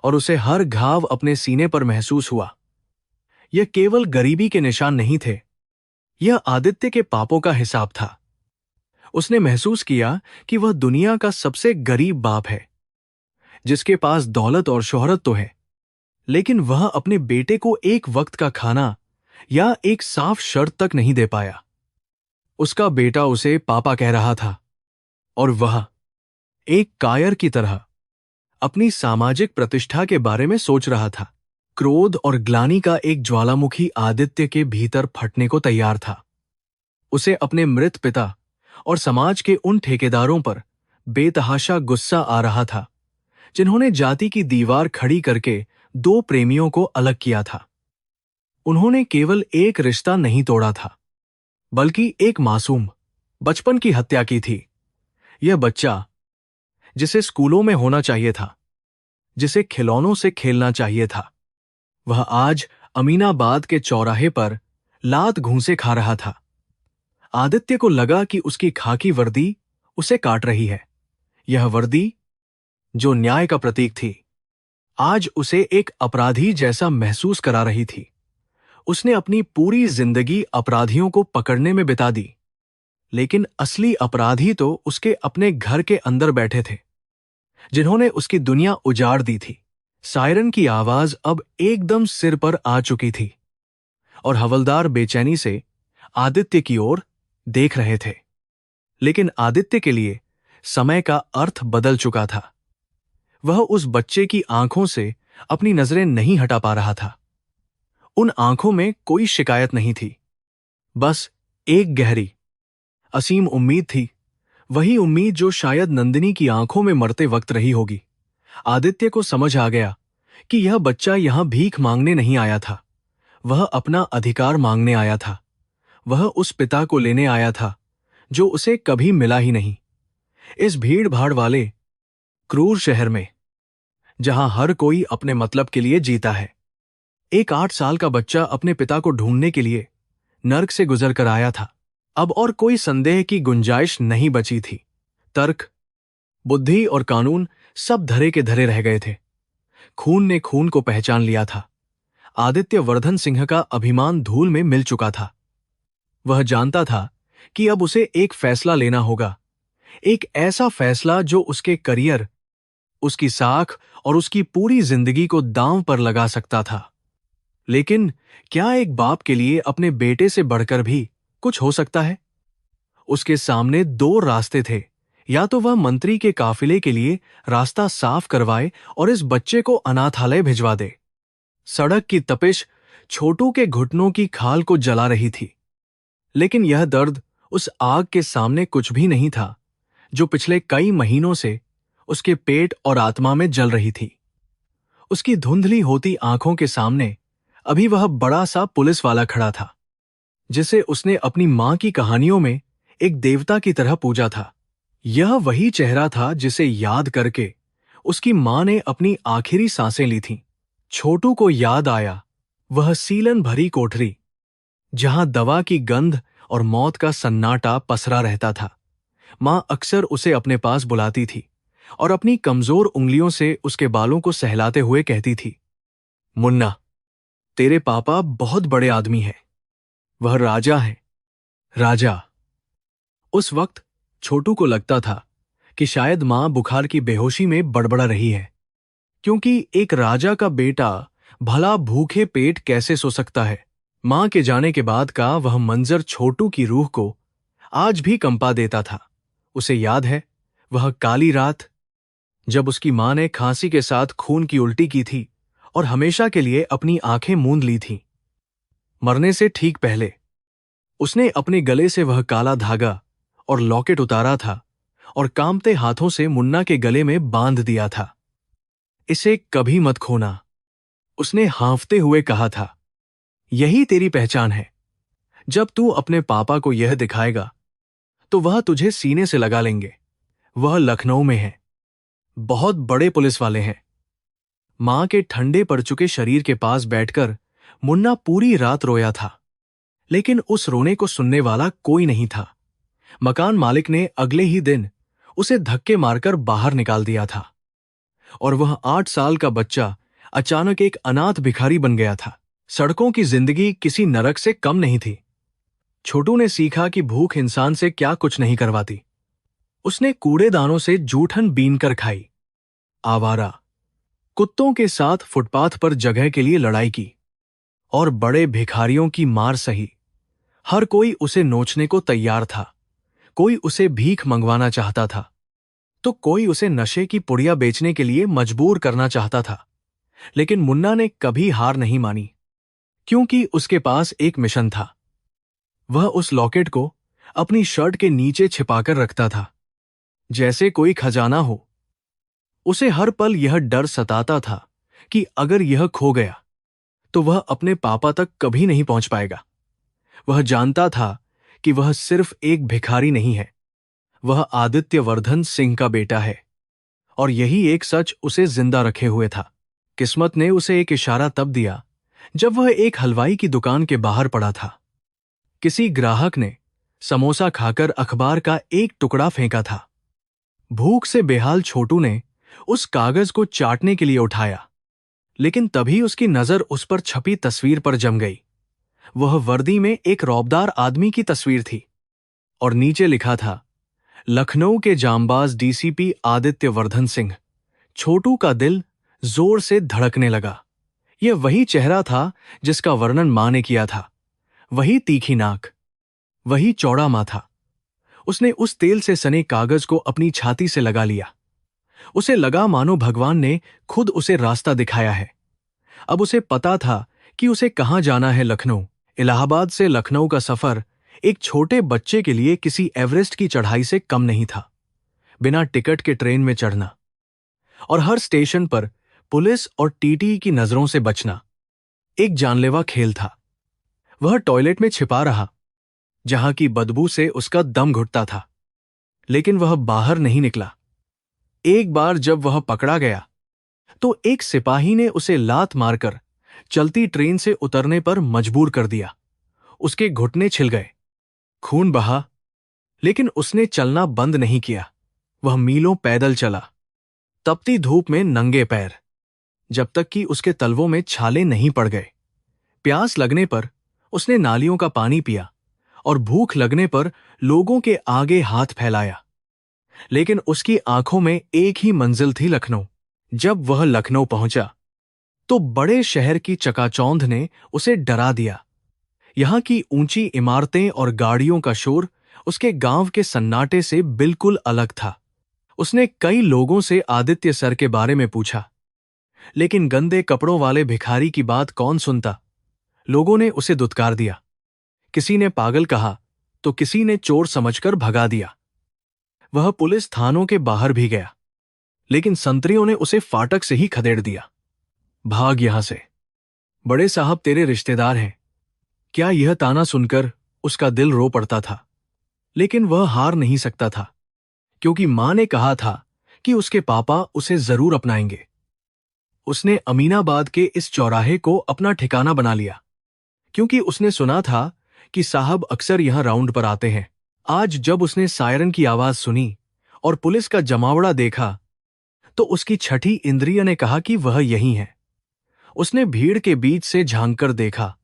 और उसे हर घाव अपने सीने पर महसूस हुआ। यह केवल गरीबी के निशान नहीं थे, यह आदित्य के पापों का हिसाब था। उसने महसूस किया कि वह दुनिया का सबसे गरीब बाप है, जिसके पास दौलत और शोहरत तो है, लेकिन वह अपने बेटे को एक वक्त का खाना या एक साफ शर्त तक नहीं दे पाया। उसका बेटा उसे पापा कह रहा था, और वह एक कायर की तरह अपनी सामाजिक प्रतिष्ठा के बारे में सोच रहा था। क्रोध और ग्लानि का एक ज्वालामुखी आदित्य के भीतर फटने को तैयार था। उसे अपने मृत पिता और समाज के उन ठेकेदारों पर बेतहाशा गुस्सा आ रहा था, जिन्होंने जाति की दीवार खड़ी करके 2 प्रेमियों को अलग किया था। उन्होंने केवल एक रिश्ता नहीं तोड़ा था, बल्कि एक मासूम बचपन की हत्या की थी। यह बच्चा, जिसे स्कूलों में होना चाहिए था, जिसे खिलौनों से खेलना चाहिए था, वह आज अमीनाबाद के चौराहे पर लात घूंसे खा रहा था। आदित्य को लगा कि उसकी खाकी वर्दी उसे काट रही है। यह वर्दी, जो न्याय का प्रतीक थी, आज उसे एक अपराधी जैसा महसूस करा रही थी। उसने अपनी पूरी जिंदगी अपराधियों को पकड़ने में बिता दी, लेकिन असली अपराधी तो उसके अपने घर के अंदर बैठे थे, जिन्होंने उसकी दुनिया उजाड़ दी थी। सायरन की आवाज अब एकदम सिर पर आ चुकी थी, और हवलदार बेचैनी से आदित्य की ओर देख रहे थे। लेकिन आदित्य के लिए समय का अर्थ बदल चुका था। वह उस बच्चे की आंखों से अपनी नजरें नहीं हटा पा रहा था। उन आंखों में कोई शिकायत नहीं थी, बस एक गहरी, असीम उम्मीद थी। वही उम्मीद जो शायद नंदिनी की आंखों में मरते वक्त रही होगी। आदित्य को समझ आ गया कि यह बच्चा यहां भीख मांगने नहीं आया था, वह अपना अधिकार मांगने आया था। वह उस पिता को लेने आया था जो उसे कभी मिला ही नहीं। इस भीड़ भाड़ वाले क्रूर शहर में, जहां हर कोई अपने मतलब के लिए जीता है, एक 8 साल का बच्चा अपने पिता को ढूंढने के लिए नर्क से गुजर कर आया था। अब और कोई संदेह की गुंजाइश नहीं बची थी। तर्क, बुद्धि और कानून सब धरे के धरे रह गए थे। खून ने खून को पहचान लिया था। आदित्य वर्धन सिंह का अभिमान धूल में मिल चुका था। वह जानता था कि अब उसे एक फैसला लेना होगा, एक ऐसा फैसला जो उसके करियर, उसकी साख और उसकी पूरी जिंदगी को दांव पर लगा सकता था। लेकिन क्या एक बाप के लिए अपने बेटे से बढ़कर भी कुछ हो सकता है? उसके सामने 2 रास्ते थे, या तो वह मंत्री के काफिले के लिए रास्ता साफ करवाए और इस बच्चे को अनाथालय भिजवा दे। सड़क की तपिश छोटू के घुटनों की खाल को जला रही थी, लेकिन यह दर्द उस आग के सामने कुछ भी नहीं था जो पिछले कई महीनों से उसके पेट और आत्मा में जल रही थी। उसकी धुंधली होती आंखों के सामने अभी वह बड़ा सा पुलिस वाला खड़ा था, जिसे उसने अपनी मां की कहानियों में एक देवता की तरह पूजा था। यह वही चेहरा था जिसे याद करके उसकी मां ने अपनी आखिरी सांसें ली थीं। छोटू को याद आया वह सीलन भरी कोठरी, जहां दवा की गंध और मौत का सन्नाटा पसरा रहता था। मां अक्सर उसे अपने पास बुलाती थी और अपनी कमजोर उंगलियों से उसके बालों को सहलाते हुए कहती थी, मुन्ना, तेरे पापा बहुत बड़े आदमी हैं। वह राजा है, राजा। उस वक्त छोटू को लगता था कि शायद मां बुखार की बेहोशी में बड़बड़ा रही है, क्योंकि एक राजा का बेटा भला भूखे पेट कैसे सो सकता है। मां के जाने के बाद का वह मंजर छोटू की रूह को आज भी कंपा देता था। उसे याद है वह काली रात जब उसकी मां ने खांसी के साथ खून की उल्टी की थी और हमेशा के लिए अपनी आंखें मूंद ली थीं। मरने से ठीक पहले उसने अपने गले से वह काला धागा और लॉकेट उतारा था और कांपते हाथों से मुन्ना के गले में बांध दिया था। इसे कभी मत खोना, उसने हांफते हुए कहा था। यही तेरी पहचान है। जब तू अपने पापा को यह दिखाएगा तो वह तुझे सीने से लगा लेंगे। वह लखनऊ में है, बहुत बड़े पुलिस वाले हैं। मां के ठंडे पड़ चुके शरीर के पास बैठकर मुन्ना पूरी रात रोया था, लेकिन उस रोने को सुनने वाला कोई नहीं था। मकान मालिक ने अगले ही दिन उसे धक्के मारकर बाहर निकाल दिया था और वह 8 साल का बच्चा अचानक एक अनाथ भिखारी बन गया था। सड़कों की जिंदगी किसी नरक से कम नहीं थी। छोटू ने सीखा कि भूख इंसान से क्या कुछ नहीं करवाती। उसने कूड़ेदानों से जूठन बीन कर खाई, आवारा कुत्तों के साथ फुटपाथ पर जगह के लिए लड़ाई की और बड़े भिखारियों की मार सही। हर कोई उसे नोचने को तैयार था। कोई उसे भीख मंगवाना चाहता था तो कोई उसे नशे की पुड़िया बेचने के लिए मजबूर करना चाहता था, लेकिन मुन्ना ने कभी हार नहीं मानी, क्योंकि उसके पास एक मिशन था। वह उस लॉकेट को अपनी शर्ट के नीचे छिपाकर रखता था, जैसे कोई खजाना हो। उसे हर पल यह डर सताता था कि अगर यह खो गया तो वह अपने पापा तक कभी नहीं पहुंच पाएगा। वह जानता था कि वह सिर्फ एक भिखारी नहीं है, वह आदित्यवर्धन सिंह का बेटा है, और यही एक सच उसे जिंदा रखे हुए था। किस्मत ने उसे एक इशारा तब दिया जब वह एक हलवाई की दुकान के बाहर पड़ा था। किसी ग्राहक ने समोसा खाकर अखबार का एक टुकड़ा फेंका था। भूख से बेहाल छोटू ने उस कागज को चाटने के लिए उठाया, लेकिन तभी उसकी नजर उस पर छपी तस्वीर पर जम गई। वह वर्दी में एक रौबदार आदमी की तस्वीर थी और नीचे लिखा था, लखनऊ के जांबाज डीसीपी आदित्यवर्धन सिंह। छोटू का दिल जोर से धड़कने लगा। यह वही चेहरा था जिसका वर्णन मां ने किया था। वही तीखी नाक, वही चौड़ा माथा। उसने उस तेल से सने कागज को अपनी छाती से लगा लिया। उसे लगा मानो भगवान ने खुद उसे रास्ता दिखाया है। अब उसे पता था कि उसे कहां जाना है। लखनऊ। इलाहाबाद से लखनऊ का सफर एक छोटे बच्चे के लिए किसी एवरेस्ट की चढ़ाई से कम नहीं था। बिना टिकट के ट्रेन में चढ़ना और हर स्टेशन पर पुलिस और टीटी की नजरों से बचना एक जानलेवा खेल था। वह टॉयलेट में छिपा रहा, जहां की बदबू से उसका दम घुटता था, लेकिन वह बाहर नहीं निकला। एक बार जब वह पकड़ा गया तो एक सिपाही ने उसे लात मारकर चलती ट्रेन से उतरने पर मजबूर कर दिया। उसके घुटने छिल गए, खून बहा, लेकिन उसने चलना बंद नहीं किया। वह मीलों पैदल चला, तपती धूप में नंगे पैर, जब तक कि उसके तलवों में छाले नहीं पड़ गए। प्यास लगने पर उसने नालियों का पानी पिया और भूख लगने पर लोगों के आगे हाथ फैलाया, लेकिन उसकी आंखों में एक ही मंजिल थी, लखनऊ। जब वह लखनऊ पहुंचा तो बड़े शहर की चकाचौंध ने उसे डरा दिया। यहां की ऊंची इमारतें और गाड़ियों का शोर उसके गांव के सन्नाटे से बिल्कुल अलग था। उसने कई लोगों से आदित्य सर के बारे में पूछा, लेकिन गंदे कपड़ों वाले भिखारी की बात कौन सुनता। लोगों ने उसे दुत्कार दिया, किसी ने पागल कहा तो किसी ने चोर समझकर भगा दिया। वह पुलिस थानों के बाहर भी गया, लेकिन संतरियों ने उसे फाटक से ही खदेड़ दिया। भाग यहां से, बड़े साहब तेरे रिश्तेदार हैं। क्या यह ताना सुनकर उसका दिल रो पड़ता था, लेकिन वह हार नहीं सकता था, क्योंकि मां ने कहा था कि उसके पापा उसे जरूर अपनाएंगे। उसने अमीनाबाद के इस चौराहे को अपना ठिकाना बना लिया, क्योंकि उसने सुना था कि साहब अक्सर यहां राउंड पर आते हैं। आज जब उसने सायरन की आवाज सुनी और पुलिस का जमावड़ा देखा, तो उसकी छठी इंद्रिय ने कहा कि वह यही है। उसने भीड़ के बीच से झांककर देखा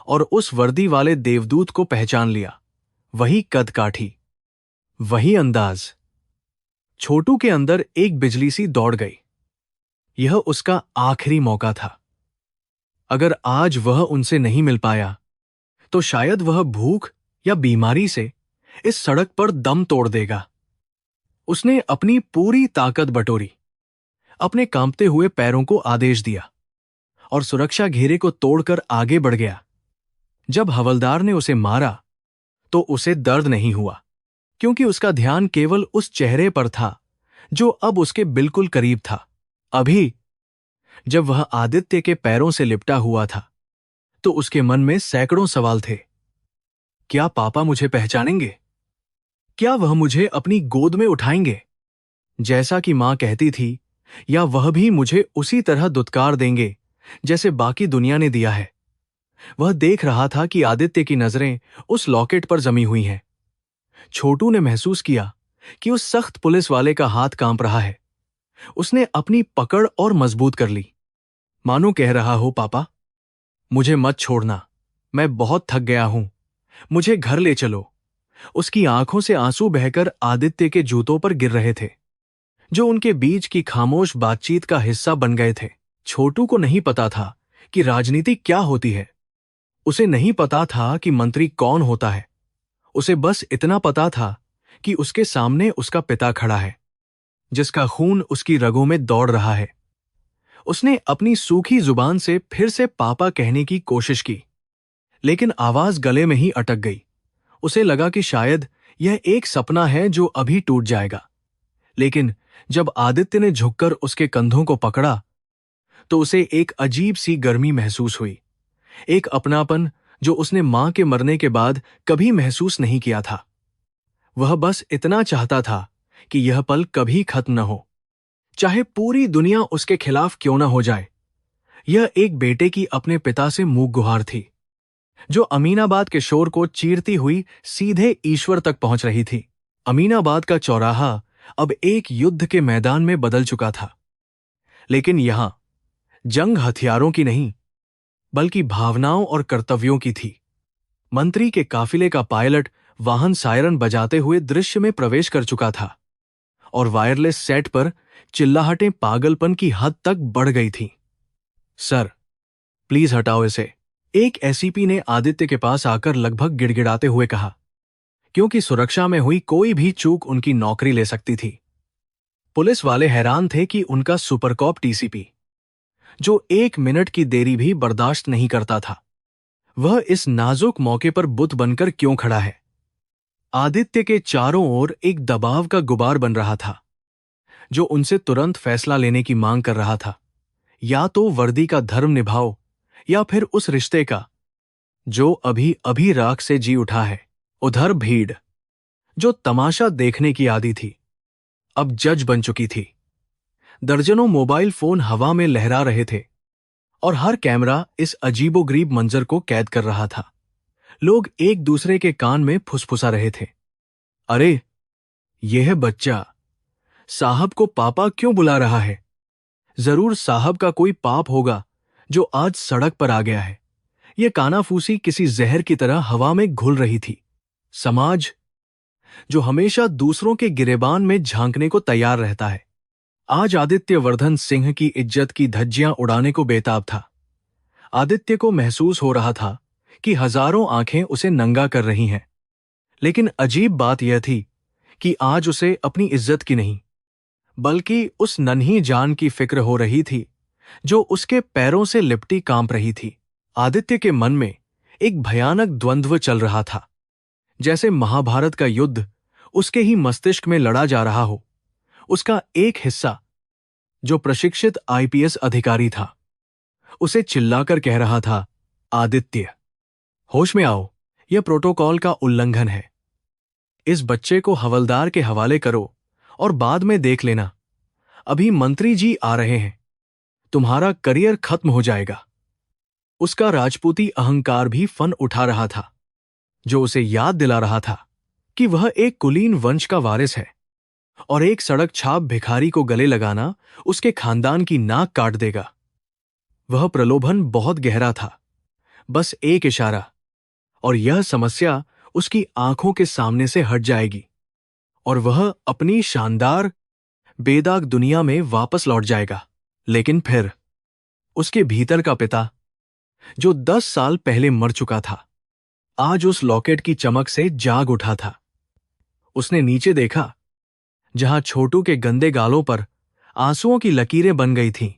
और उस वर्दी वाले देवदूत को पहचान लिया। वही कद काठी, वही अंदाज। छोटू के अंदर एक बिजली सी दौड़ गई। यह उसका आखिरी मौका था। अगर आज वह उनसे नहीं मिल पाया, तो शायद वह भूख या बीमारी से इस सड़क पर दम तोड़ देगा। उसने अपनी पूरी ताकत बटोरी, अपने कांपते हुए पैरों को आदेश दिया और सुरक्षा घेरे को तोड़कर आगे बढ़ गया। जब हवलदार ने उसे मारा, तो उसे दर्द नहीं हुआ, क्योंकि उसका ध्यान केवल उस चेहरे पर था जो अब उसके बिल्कुल करीब था। अभी जब वह आदित्य के पैरों से लिपटा हुआ था, तो उसके मन में सैकड़ों सवाल थे। क्या पापा मुझे पहचानेंगे? क्या वह मुझे अपनी गोद में उठाएंगे, जैसा कि मां कहती थी, या वह भी मुझे उसी तरह दुत्कार देंगे जैसे बाकी दुनिया ने दिया है? वह देख रहा था कि आदित्य की नजरें उस लॉकेट पर जमी हुई हैं। छोटू ने महसूस किया कि उस सख्त पुलिस वाले का हाथ कांप रहा है। उसने अपनी पकड़ और मजबूत कर ली, मानो कह रहा हो, पापा मुझे मत छोड़ना, मैं बहुत थक गया हूं, मुझे घर ले चलो। उसकी आंखों से आंसू बहकर आदित्य के जूतों पर गिर रहे थे, जो उनके बीच की खामोश बातचीत का हिस्सा बन गए थे। छोटू को नहीं पता था कि राजनीति क्या होती है। उसे नहीं पता था कि मंत्री कौन होता है। उसे बस इतना पता था कि उसके सामने उसका पिता खड़ा है, जिसका खून उसकी रगों में दौड़ रहा है। उसने अपनी सूखी जुबान से फिर से पापा कहने की कोशिश की, लेकिन आवाज गले में ही अटक गई। उसे लगा कि शायद यह एक सपना है जो अभी टूट जाएगा। लेकिन जब आदित्य ने झुककर उसके कंधों को पकड़ा, तो उसे एक अजीब सी गर्मी महसूस हुई, एक अपनापन जो उसने मां के मरने के बाद कभी महसूस नहीं किया था। वह बस इतना चाहता था कि यह पल कभी खत्म न हो, चाहे पूरी दुनिया उसके खिलाफ क्यों न हो जाए। यह एक बेटे की अपने पिता से मूक गुहार थी, जो अमीनाबाद के शोर को चीरती हुई सीधे ईश्वर तक पहुंच रही थी। अमीनाबाद का चौराहा अब एक युद्ध के मैदान में बदल चुका था, लेकिन यहां जंग हथियारों की नहीं, बल्कि भावनाओं और कर्तव्यों की थी। मंत्री के काफिले का पायलट वाहन सायरन बजाते हुए दृश्य में प्रवेश कर चुका था, और वायरलेस सेट पर चिल्लाहटें पागलपन की हद तक बढ़ गई थीं। सर, प्लीज हटाओ इसे, एक एसीपी ने आदित्य के पास आकर लगभग गिड़गिड़ाते हुए कहा, क्योंकि सुरक्षा में हुई कोई भी चूक उनकी नौकरी ले सकती थी। पुलिस वाले हैरान थे कि उनका सुपरकॉप टीसीपी, जो 1 मिनट की देरी भी बर्दाश्त नहीं करता था, वह इस नाजुक मौके पर बुत बनकर क्यों खड़ा है। आदित्य के चारों ओर एक दबाव का गुबार बन रहा था, जो उनसे तुरंत फैसला लेने की मांग कर रहा था। या तो वर्दी का धर्म निभाओ, या फिर उस रिश्ते का जो अभी अभी राख से जी उठा है। उधर भीड़, जो तमाशा देखने की आदी थी, अब जज बन चुकी थी। दर्जनों मोबाइल फोन हवा में लहरा रहे थे, और हर कैमरा इस अजीबोगरीब मंजर को कैद कर रहा था। लोग एक दूसरे के कान में फुसफुसा रहे थे, अरे यह बच्चा साहब को पापा क्यों बुला रहा है? जरूर साहब का कोई पाप होगा जो आज सड़क पर आ गया है। यह कानाफूसी किसी जहर की तरह हवा में घुल रही थी। समाज, जो हमेशा दूसरों के गिरेबान में झांकने को तैयार रहता है, आज आदित्य वर्धन सिंह की इज्जत की धज्जियां उड़ाने को बेताब था। आदित्य को महसूस हो रहा था कि हजारों आंखें उसे नंगा कर रही हैं, लेकिन अजीब बात यह थी कि आज उसे अपनी इज्जत की नहीं, बल्कि उस नन्ही जान की फिक्र हो रही थी जो उसके पैरों से लिपटी कांप रही थी। आदित्य के मन में एक भयानक द्वंद्व चल रहा था, जैसे महाभारत का युद्ध उसके ही मस्तिष्क में लड़ा जा रहा हो। उसका एक हिस्सा, जो प्रशिक्षित आईपीएस अधिकारी था, उसे चिल्लाकर कह रहा था, आदित्य, होश में आओ, यह प्रोटोकॉल का उल्लंघन है। इस बच्चे को हवलदार के हवाले करो और बाद में देख लेना। अभी मंत्री जी आ रहे हैं, तुम्हारा करियर खत्म हो जाएगा। उसका राजपूती अहंकार भी फन उठा रहा था, जो उसे याद दिला रहा था कि वह एक कुलीन वंश का वारिस है और एक सड़क छाप भिखारी को गले लगाना उसके खानदान की नाक काट देगा। वह प्रलोभन बहुत गहरा था, बस एक इशारा और यह समस्या उसकी आंखों के सामने से हट जाएगी और वह अपनी शानदार बेदाग दुनिया में वापस लौट जाएगा। लेकिन फिर उसके भीतर का पिता, जो 10 साल पहले मर चुका था, आज उस लॉकेट की चमक से जाग उठा था। उसने नीचे देखा, जहां छोटू के गंदे गालों पर आंसुओं की लकीरें बन गई थीं।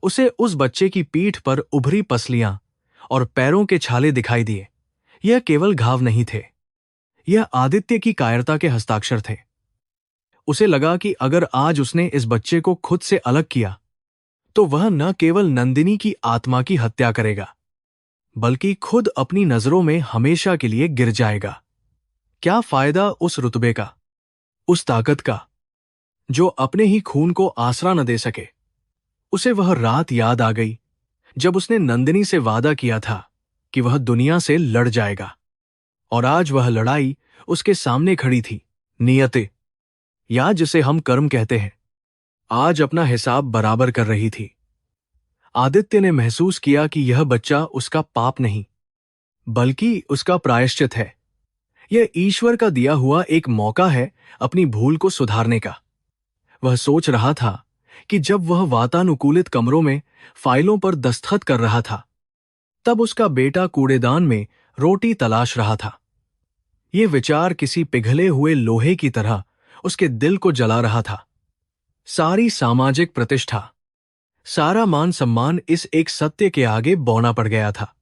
उसे उस बच्चे की पीठ पर उभरी पसलियां और पैरों के छाले दिखाई दिए। यह केवल घाव नहीं थे, यह आदित्य की कायरता के हस्ताक्षर थे। उसे लगा कि अगर आज उसने इस बच्चे को खुद से अलग किया, तो वह न केवल नंदिनी की आत्मा की हत्या करेगा, बल्कि खुद अपनी नजरों में हमेशा के लिए गिर जाएगा। क्या फायदा उस रुतबे का, उस ताकत का, जो अपने ही खून को आसरा न दे सके। उसे वह रात याद आ गई जब उसने नंदिनी से वादा किया था कि वह दुनिया से लड़ जाएगा, और आज वह लड़ाई उसके सामने खड़ी थी। नियते, या जिसे हम कर्म कहते हैं, आज अपना हिसाब बराबर कर रही थी। आदित्य ने महसूस किया कि यह बच्चा उसका पाप नहीं, बल्कि उसका प्रायश्चित है। यह ईश्वर का दिया हुआ एक मौका है अपनी भूल को सुधारने का। वह सोच रहा था कि जब वह वातानुकूलित कमरों में फाइलों पर दस्तखत कर रहा था, तब उसका बेटा कूड़ेदान में रोटी तलाश रहा था। यह विचार किसी पिघले हुए लोहे की तरह उसके दिल को जला रहा था। सारी सामाजिक प्रतिष्ठा, सारा मान सम्मान इस एक सत्य के आगे बौना पड़ गया था।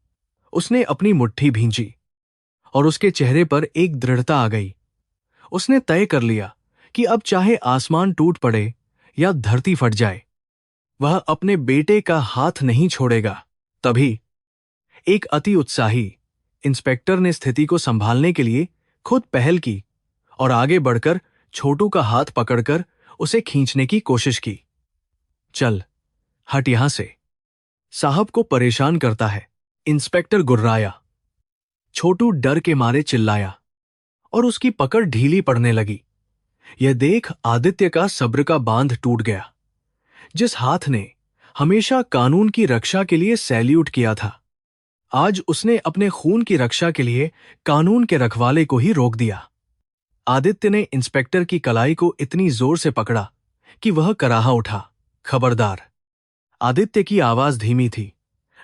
उसने अपनी मुट्ठी भींची और उसके चेहरे पर एक दृढ़ता आ गई। उसने तय कर लिया कि अब चाहे आसमान टूट पड़े या धरती फट जाए, वह अपने बेटे का हाथ नहीं छोड़ेगा। तभी एक अति उत्साही इंस्पेक्टर ने स्थिति को संभालने के लिए खुद पहल की और आगे बढ़कर छोटू का हाथ पकड़कर उसे खींचने की कोशिश की। चल, हट यहां से, साहब को परेशान करता है, इंस्पेक्टर गुर्राया। छोटू डर के मारे चिल्लाया और उसकी पकड़ ढीली पड़ने लगी। यह देख आदित्य का सब्र का बांध टूट गया। जिस हाथ ने हमेशा कानून की रक्षा के लिए सैल्यूट किया था, आज उसने अपने खून की रक्षा के लिए कानून के रखवाले को ही रोक दिया। आदित्य ने इंस्पेक्टर की कलाई को इतनी जोर से पकड़ा कि वह कराहा उठा। खबरदार। आदित्य की आवाज धीमी थी,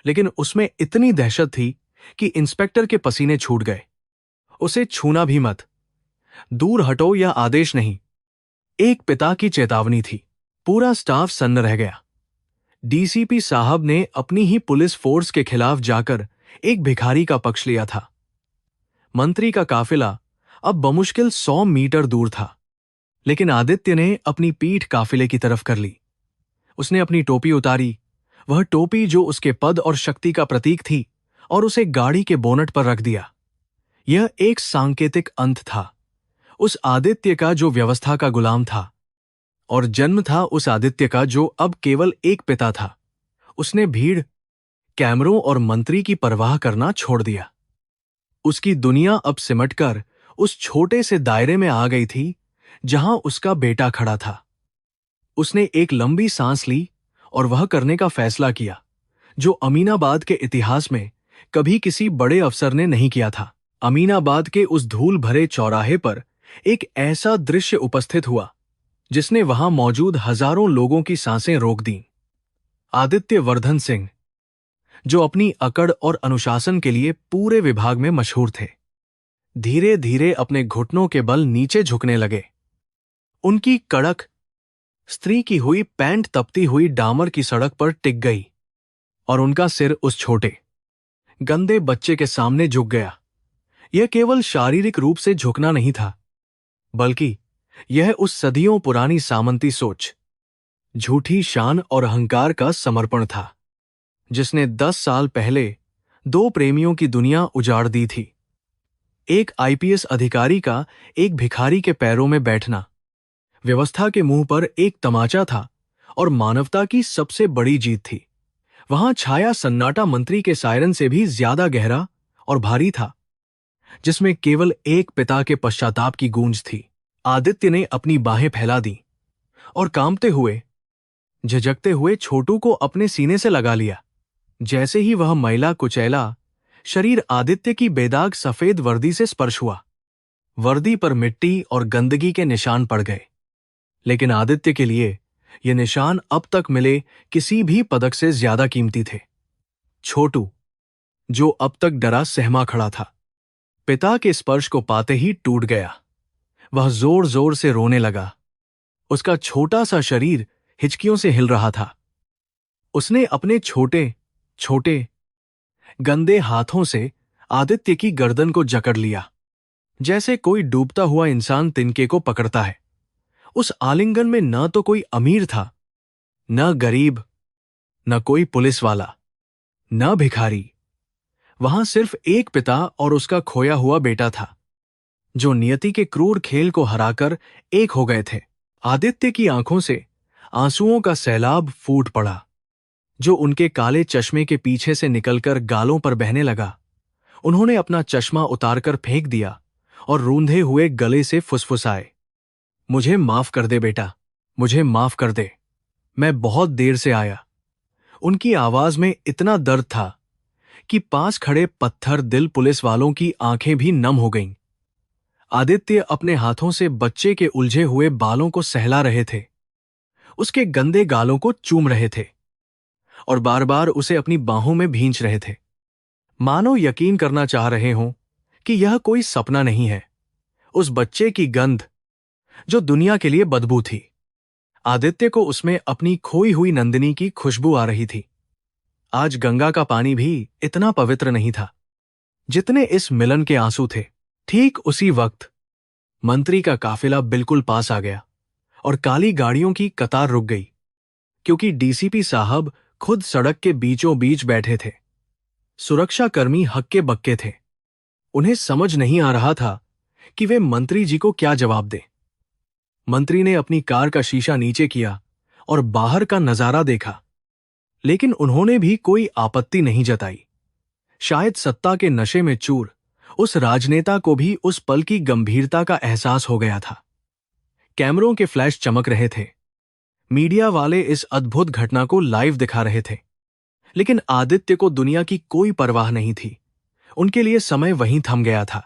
लेकिन उसमें इतनी दहशत थी कि इंस्पेक्टर के पसीने छूट गए। उसे छूना भी मत, दूर हटो, यह आदेश नहीं, एक पिता की चेतावनी थी। पूरा स्टाफ सन्न रह गया। डीसीपी साहब ने अपनी ही पुलिस फोर्स के खिलाफ जाकर एक भिखारी का पक्ष लिया था। मंत्री का काफिला अब बमुश्किल 100 मीटर दूर था, लेकिन आदित्य ने अपनी पीठ काफिले की तरफ कर ली। उसने अपनी टोपी उतारी, वह टोपी जो उसके पद और शक्ति का प्रतीक थी, और उसे गाड़ी के बोनट पर रख दिया। यह एक सांकेतिक अंत था उस आदित्य का जो व्यवस्था का गुलाम था, और जन्म था उस आदित्य का जो अब केवल एक पिता था। उसने भीड़, कैमरों और मंत्री की परवाह करना छोड़ दिया। उसकी दुनिया अब सिमटकर उस छोटे से दायरे में आ गई थी जहां उसका बेटा खड़ा था। उसने एक लंबी सांस ली और वह करने का फैसला किया जो अमीनाबाद के इतिहास में कभी किसी बड़े अफसर ने नहीं किया था। अमीनाबाद के उस धूल भरे चौराहे पर एक ऐसा दृश्य उपस्थित हुआ जिसने वहां मौजूद हजारों लोगों की सांसें रोक दीं। आदित्य वर्धन सिंह, जो अपनी अकड़ और अनुशासन के लिए पूरे विभाग में मशहूर थे, धीरे धीरे अपने घुटनों के बल नीचे झुकने लगे। उनकी कड़क, स्त्री की हुई पैंट तपती हुई डामर की सड़क पर टिक गई और उनका सिर उस छोटे गंदे बच्चे के सामने झुक गया। यह केवल शारीरिक रूप से झुकना नहीं था, बल्कि यह उस सदियों पुरानी सामंती सोच, झूठी शान और अहंकार का समर्पण था, जिसने 10 साल पहले दो प्रेमियों की दुनिया उजाड़ दी थी। एक आईपीएस अधिकारी का एक भिखारी के पैरों में बैठना व्यवस्था के मुंह पर एक तमाचा था और मानवता की सबसे बड़ी जीत थी। वहां छाया सन्नाटा मंत्री के सायरन से भी ज्यादा गहरा और भारी था, जिसमें केवल एक पिता के पश्चाताप की गूंज थी। आदित्य ने अपनी बाहें फैला दी और कांपते हुए, झिझकते हुए छोटू को अपने सीने से लगा लिया। जैसे ही वह मैला कुचैला शरीर आदित्य की बेदाग सफेद वर्दी से स्पर्श हुआ, वर्दी पर मिट्टी और गंदगी के निशान पड़ गए। लेकिन आदित्य के लिए ये निशान अब तक मिले किसी भी पदक से ज्यादा कीमती थे। छोटू, जो अब तक डरा सहमा खड़ा था, पिता के स्पर्श को पाते ही टूट गया। वह जोर जोर से रोने लगा। उसका छोटा सा शरीर हिचकियों से हिल रहा था। उसने अपने छोटे छोटे गंदे हाथों से आदित्य की गर्दन को जकड़ लिया, जैसे कोई डूबता हुआ इंसान तिनके को पकड़ता है। उस आलिंगन में न तो कोई अमीर था, न गरीब, न कोई पुलिस वाला, न भिखारी। वहां सिर्फ एक पिता और उसका खोया हुआ बेटा था, जो नियति के क्रूर खेल को हराकर एक हो गए थे। आदित्य की आंखों से आंसुओं का सैलाब फूट पड़ा, जो उनके काले चश्मे के पीछे से निकलकर गालों पर बहने लगा। उन्होंने अपना चश्मा उतारकर फेंक दिया और रूंधे हुए गले से फुसफुसाए, मुझे माफ कर दे बेटा, मुझे माफ कर दे, मैं बहुत देर से आया। उनकी आवाज में इतना दर्द था कि पास खड़े पत्थर दिल पुलिस वालों की आंखें भी नम हो गईं। आदित्य अपने हाथों से बच्चे के उलझे हुए बालों को सहला रहे थे, उसके गंदे गालों को चूम रहे थे और बार बार उसे अपनी बाहों में भींच रहे थे, मानो यकीन करना चाह रहे हों कि यह कोई सपना नहीं है। उस बच्चे की गंध, जो दुनिया के लिए बदबू थी, आदित्य को उसमें अपनी खोई हुई नंदिनी की खुशबू आ रही थी। आज गंगा का पानी भी इतना पवित्र नहीं था जितने इस मिलन के आंसू थे। ठीक उसी वक्त मंत्री का काफिला बिल्कुल पास आ गया और काली गाड़ियों की कतार रुक गई, क्योंकि डीसीपी साहब खुद सड़क के बीचों बीच बैठे थे। सुरक्षाकर्मी हक्के बक्के थे। उन्हें समझ नहीं आ रहा था कि वे मंत्री जी को क्या जवाब दें। मंत्री ने अपनी कार का शीशा नीचे किया और बाहर का नजारा देखा, लेकिन उन्होंने भी कोई आपत्ति नहीं जताई। शायद सत्ता के नशे में चूर उस राजनेता को भी उस पल की गंभीरता का एहसास हो गया था। कैमरों के फ्लैश चमक रहे थे, मीडिया वाले इस अद्भुत घटना को लाइव दिखा रहे थे, लेकिन आदित्य को दुनिया की कोई परवाह नहीं थी। उनके लिए समय वहीं थम गया था।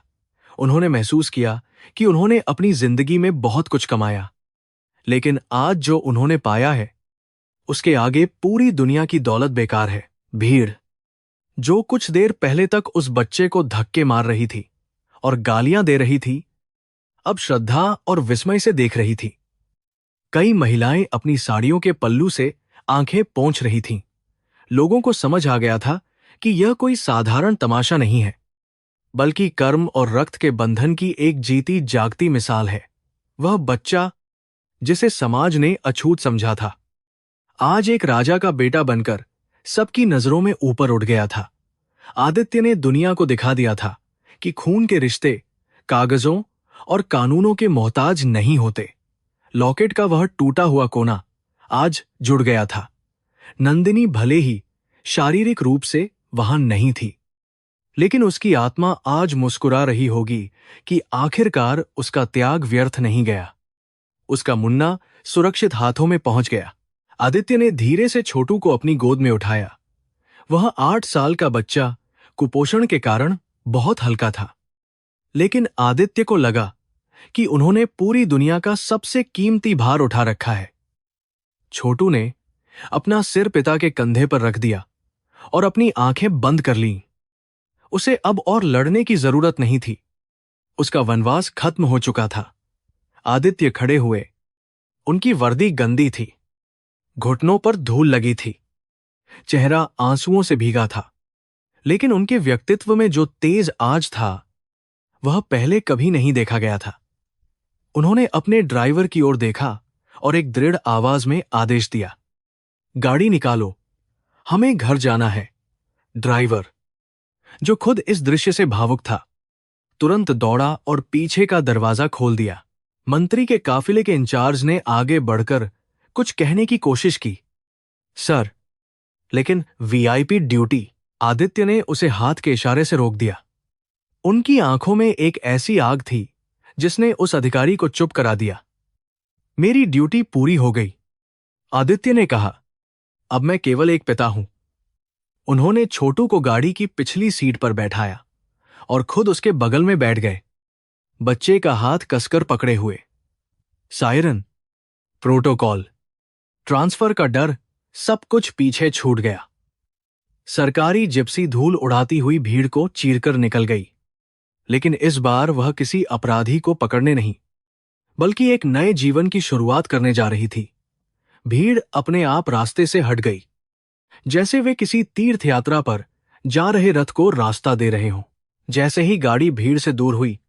उन्होंने महसूस किया कि उन्होंने अपनी जिंदगी में बहुत कुछ कमाया, लेकिन आज जो उन्होंने पाया है, उसके आगे पूरी दुनिया की दौलत बेकार है। भीड़, जो कुछ देर पहले तक उस बच्चे को धक्के मार रही थी और गालियां दे रही थी, अब श्रद्धा और विस्मय से देख रही थी। कई महिलाएं अपनी साड़ियों के पल्लू से आंखें पोंछ रही थीं। लोगों को समझ आ गया था कि यह कोई साधारण तमाशा नहीं है, बल्कि कर्म और रक्त के बंधन की एक जीती जागती मिसाल है। वह बच्चा, जिसे समाज ने अछूत समझा था, आज एक राजा का बेटा बनकर सबकी नजरों में ऊपर उठ गया था। आदित्य ने दुनिया को दिखा दिया था कि खून के रिश्ते कागजों और कानूनों के मोहताज नहीं होते। लॉकेट का वह टूटा हुआ कोना आज जुड़ गया था। नंदिनी भले ही शारीरिक रूप से वहां नहीं थी, लेकिन उसकी आत्मा आज मुस्कुरा रही होगी कि आखिरकार उसका त्याग व्यर्थ नहीं गया। उसका मुन्ना सुरक्षित हाथों में पहुंच गया। आदित्य ने धीरे से छोटू को अपनी गोद में उठाया। वह 8 साल का बच्चा कुपोषण के कारण बहुत हल्का था, लेकिन आदित्य को लगा कि उन्होंने पूरी दुनिया का सबसे कीमती भार उठा रखा है। छोटू ने अपना सिर पिता के कंधे पर रख दिया और अपनी आंखें बंद कर लीं। उसे अब और लड़ने की जरूरत नहीं थी। उसका वनवास खत्म हो चुका था। आदित्य खड़े हुए, उनकी वर्दी गंदी थी, घुटनों पर धूल लगी थी, चेहरा आंसुओं से भीगा था, लेकिन उनके व्यक्तित्व में जो तेज आज था वह पहले कभी नहीं देखा गया था। उन्होंने अपने ड्राइवर की ओर देखा और एक दृढ़ आवाज में आदेश दिया, गाड़ी निकालो, हमें घर जाना है। ड्राइवर, जो खुद इस दृश्य से भावुक था, तुरंत दौड़ा और पीछे का दरवाजा खोल दिया। मंत्री के काफिले के इंचार्ज ने आगे बढ़कर कुछ कहने की कोशिश की। सर, लेकिन वीआईपी ड्यूटी। आदित्य ने उसे हाथ के इशारे से रोक दिया। उनकी आंखों में एक ऐसी आग थी जिसने उस अधिकारी को चुप करा दिया। मेरी ड्यूटी पूरी हो गई, आदित्य ने कहा। अब मैं केवल एक पिता हूं। उन्होंने छोटू को गाड़ी की पिछली सीट पर बैठाया और खुद उसके बगल में बैठ गए, बच्चे का हाथ कसकर पकड़े हुए। सायरन, प्रोटोकॉल, ट्रांसफर का डर, सब कुछ पीछे छूट गया। सरकारी जिप्सी धूल उड़ाती हुई भीड़ को चीरकर निकल गई, लेकिन इस बार वह किसी अपराधी को पकड़ने नहीं, बल्कि एक नए जीवन की शुरुआत करने जा रही थी। भीड़ अपने आप रास्ते से हट गई, जैसे वे किसी तीर्थ यात्रा पर जा रहे रथ को रास्ता दे रहे हों। जैसे ही गाड़ी भीड़ से दूर हुई,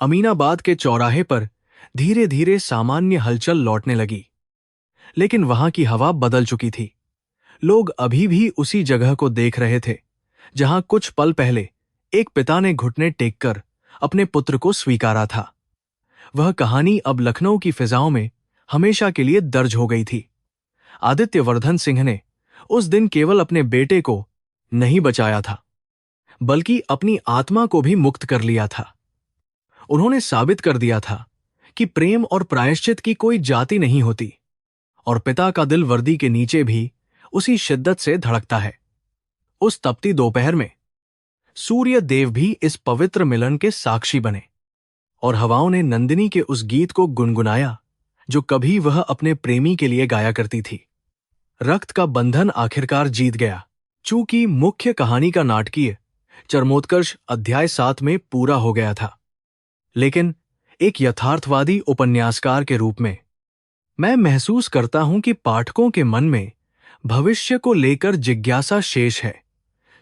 अमीनाबाद के चौराहे पर धीरे धीरे सामान्य हलचल लौटने लगी, लेकिन वहां की हवा बदल चुकी थी। लोग अभी भी उसी जगह को देख रहे थे जहां कुछ पल पहले एक पिता ने घुटने टेककर अपने पुत्र को स्वीकारा था। वह कहानी अब लखनऊ की फिजाओं में हमेशा के लिए दर्ज हो गई थी। आदित्य वर्धन सिंह ने उस दिन केवल अपने बेटे को नहीं बचाया था, बल्कि अपनी आत्मा को भी मुक्त कर लिया था। उन्होंने साबित कर दिया था कि प्रेम और प्रायश्चित की कोई जाति नहीं होती, और पिता का दिल वर्दी के नीचे भी उसी शिद्दत से धड़कता है। उस तपती दोपहर में सूर्य देव भी इस पवित्र मिलन के साक्षी बने, और हवाओं ने नंदिनी के उस गीत को गुनगुनाया जो कभी वह अपने प्रेमी के लिए गाया करती थी। रक्त का बंधन आखिरकार जीत गया। चूंकि मुख्य कहानी का नाटकीय चरमोत्कर्ष अध्याय 7 में पूरा हो गया था, लेकिन एक यथार्थवादी उपन्यासकार के रूप में मैं महसूस करता हूं कि पाठकों के मन में भविष्य को लेकर जिज्ञासा शेष है।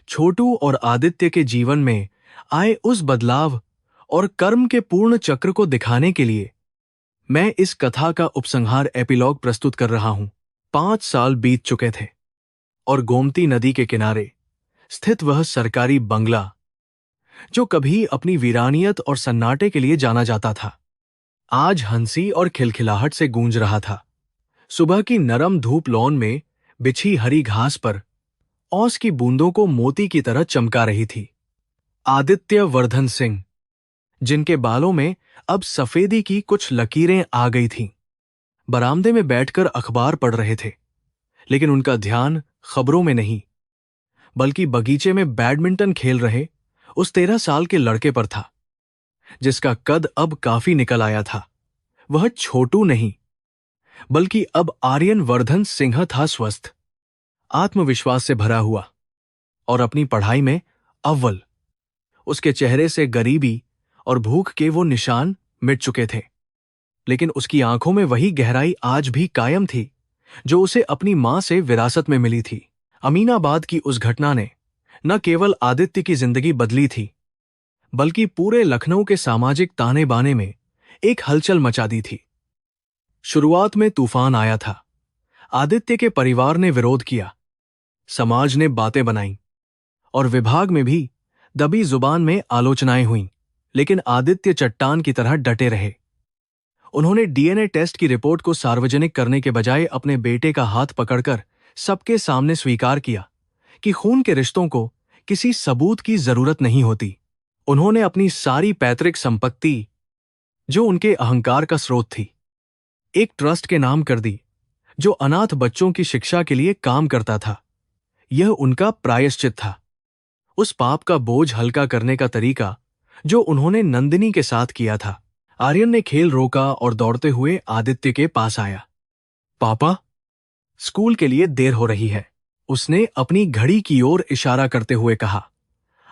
छोटू और आदित्य के जीवन में आए उस बदलाव और कर्म के पूर्ण चक्र को दिखाने के लिए मैं इस कथा का उपसंहार एपिलॉग प्रस्तुत कर रहा हूं। 5 साल बीत चुके थे और गोमती नदी के किनारे स्थित वह सरकारी बंगला, जो कभी अपनी वीरानियत और सन्नाटे के लिए जाना जाता था, आज हंसी और खिलखिलाहट से गूंज रहा था। सुबह की नरम धूप लॉन में बिछी हरी घास पर ओस की बूंदों को मोती की तरह चमका रही थी। आदित्य वर्धन सिंह, जिनके बालों में अब सफेदी की कुछ लकीरें आ गई थीं, बरामदे में बैठकर अखबार पढ़ रहे थे, लेकिन उनका ध्यान खबरों में नहीं, बल्कि बगीचे में बैडमिंटन खेल रहे उस 13 साल के लड़के पर था, जिसका कद अब काफी निकल आया था। वह छोटू नहीं, बल्कि अब आर्यन वर्धन सिंह था, स्वस्थ, आत्मविश्वास से भरा हुआ और अपनी पढ़ाई में अव्वल। उसके चेहरे से गरीबी और भूख के वो निशान मिट चुके थे, लेकिन उसकी आंखों में वही गहराई आज भी कायम थी जो उसे अपनी मां से विरासत में मिली थी। अमीनाबाद की उस घटना ने न केवल आदित्य की जिंदगी बदली थी, बल्कि पूरे लखनऊ के सामाजिक ताने बाने में एक हलचल मचा दी थी। शुरुआत में तूफान आया था। आदित्य के परिवार ने विरोध किया, समाज ने बातें बनाई और विभाग में भी दबी जुबान में आलोचनाएं हुईं, लेकिन आदित्य चट्टान की तरह डटे रहे। उन्होंने डीएनए टेस्ट की रिपोर्ट को सार्वजनिक करने के बजाय अपने बेटे का हाथ पकड़कर सबके सामने स्वीकार किया कि खून के रिश्तों को किसी सबूत की जरूरत नहीं होती। उन्होंने अपनी सारी पैतृक संपत्ति, जो उनके अहंकार का स्रोत थी, एक ट्रस्ट के नाम कर दी जो अनाथ बच्चों की शिक्षा के लिए काम करता था। यह उनका प्रायश्चित था, उस पाप का बोझ हल्का करने का तरीका जो उन्होंने नंदिनी के साथ किया था। आर्यन ने खेल रोका और दौड़ते हुए आदित्य के पास आया। पापा, स्कूल के लिए देर हो रही है, उसने अपनी घड़ी की ओर इशारा करते हुए कहा।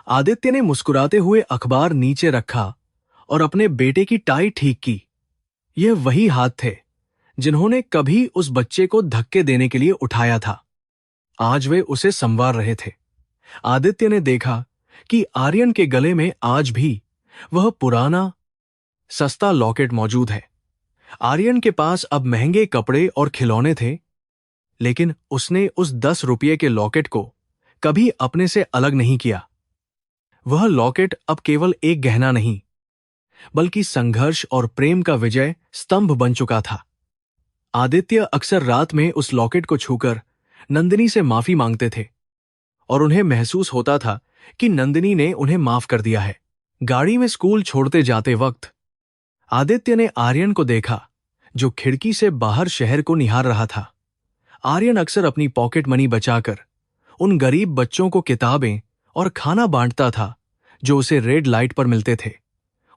आदित्य ने मुस्कुराते हुए अखबार नीचे रखा और अपने बेटे की टाई ठीक की। यह वही हाथ थे जिन्होंने कभी उस बच्चे को धक्के देने के लिए उठाया था, आज वे उसे संवार रहे थे। आदित्य ने देखा कि आर्यन के गले में आज भी वह पुराना सस्ता लॉकेट मौजूद है। आर्यन के पास अब महंगे कपड़े और खिलौने थे, लेकिन उसने उस 10 रुपये के लॉकेट को कभी अपने से अलग नहीं किया। वह लॉकेट अब केवल एक गहना नहीं, बल्कि संघर्ष और प्रेम का विजय स्तंभ बन चुका था। आदित्य अक्सर रात में उस लॉकेट को छूकर नंदिनी से माफी मांगते थे, और उन्हें महसूस होता था कि नंदिनी ने उन्हें माफ कर दिया है। गाड़ी में स्कूल छोड़ते जाते वक्त आदित्य ने आर्यन को देखा, जो खिड़की से बाहर शहर को निहार रहा था। आर्यन अक्सर अपनी पॉकेट मनी बचाकर उन गरीब बच्चों को किताबें और खाना बांटता था जो उसे रेड लाइट पर मिलते थे।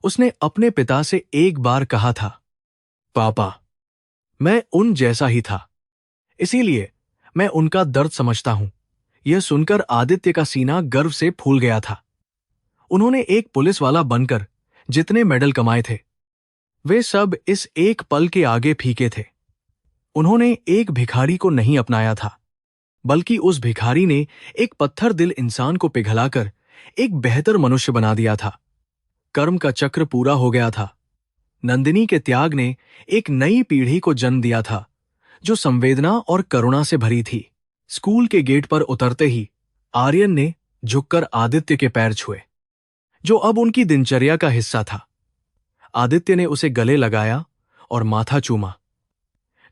उसने अपने पिता से एक बार कहा था, पापा, मैं उन जैसा ही था, इसीलिए मैं उनका दर्द समझता हूं। यह सुनकर आदित्य का सीना गर्व से फूल गया था। उन्होंने एक पुलिस वाला बनकर जितने मेडल कमाए थे, वे सब इस एक पल के आगे फीके थे। उन्होंने एक भिखारी को नहीं अपनाया था, बल्कि उस भिखारी ने एक पत्थर दिल इंसान को पिघलाकर एक बेहतर मनुष्य बना दिया था। कर्म का चक्र पूरा हो गया था। नंदिनी के त्याग ने एक नई पीढ़ी को जन्म दिया था, जो संवेदना और करुणा से भरी थी। स्कूल के गेट पर उतरते ही आर्यन ने झुककर आदित्य के पैर छुए, जो अब उनकी दिनचर्या का हिस्सा था। आदित्य ने उसे गले लगाया और माथा चूमा।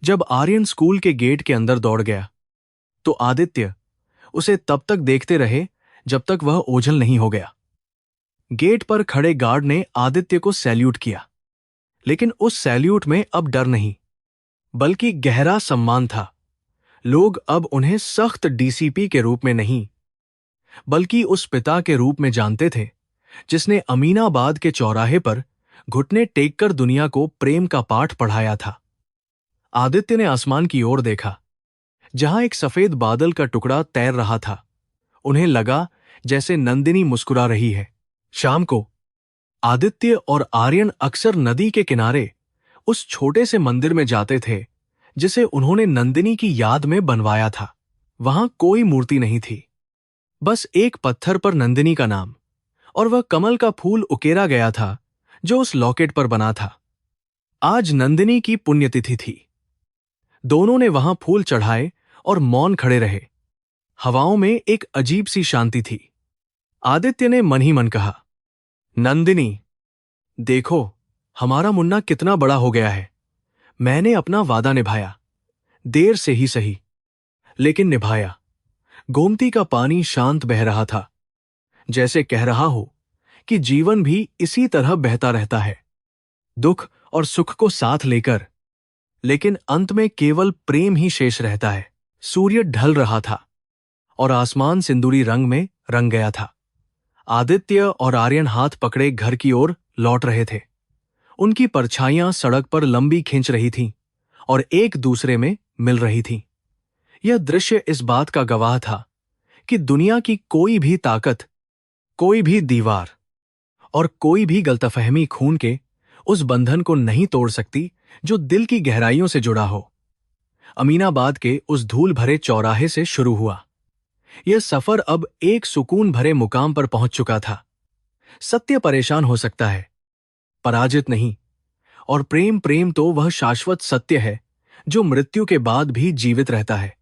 जब आर्यन स्कूल के गेट के अंदर दौड़ गया, तो आदित्य उसे तब तक देखते रहे जब तक वह ओझल नहीं हो गया। गेट पर खड़े गार्ड ने आदित्य को सैल्यूट किया, लेकिन उस सैल्यूट में अब डर नहीं, बल्कि गहरा सम्मान था। लोग अब उन्हें सख्त डीसीपी के रूप में नहीं, बल्कि उस पिता के रूप में जानते थे, जिसने अमीनाबाद के चौराहे पर घुटने टेककर दुनिया को प्रेम का पाठ पढ़ाया था। आदित्य ने आसमान की ओर देखा, जहां एक सफेद बादल का टुकड़ा तैर रहा था। उन्हें लगा जैसे नंदिनी मुस्कुरा रही है। शाम को आदित्य और आर्यन अक्सर नदी के किनारे उस छोटे से मंदिर में जाते थे, जिसे उन्होंने नंदिनी की याद में बनवाया था। वहां कोई मूर्ति नहीं थी, बस एक पत्थर पर नंदिनी का नाम, और वह कमल का फूल उकेरा गया था जो उस लॉकेट पर बना था। आज नंदिनी की पुण्यतिथि थी। दोनों ने वहां फूल चढ़ाए और मौन खड़े रहे। हवाओं में एक अजीब सी शांति थी। आदित्य ने मन ही मन कहा, नंदिनी, देखो हमारा मुन्ना कितना बड़ा हो गया है। मैंने अपना वादा निभाया, देर से ही सही, लेकिन निभाया। गोमती का पानी शांत बह रहा था, जैसे कह रहा हो कि जीवन भी इसी तरह बहता रहता है, दुख और सुख को साथ लेकर, लेकिन अंत में केवल प्रेम ही शेष रहता है। सूर्य ढल रहा था और आसमान सिंदूरी रंग में रंग गया था। आदित्य और आर्यन हाथ पकड़े घर की ओर लौट रहे थे। उनकी परछाइयां सड़क पर लंबी खींच रही थीं और एक दूसरे में मिल रही थीं। यह दृश्य इस बात का गवाह था कि दुनिया की कोई भी ताकत, कोई भी दीवार और कोई भी गलतफहमी खून के उस बंधन को नहीं तोड़ सकती जो दिल की गहराइयों से जुड़ा हो। अमीनाबाद के उस धूल भरे चौराहे से शुरू हुआ। यह सफर अब एक सुकून भरे मुकाम पर पहुंच चुका था। सत्य परेशान हो सकता है, पराजित नहीं, और प्रेम तो वह शाश्वत सत्य है जो मृत्यु के बाद भी जीवित रहता है।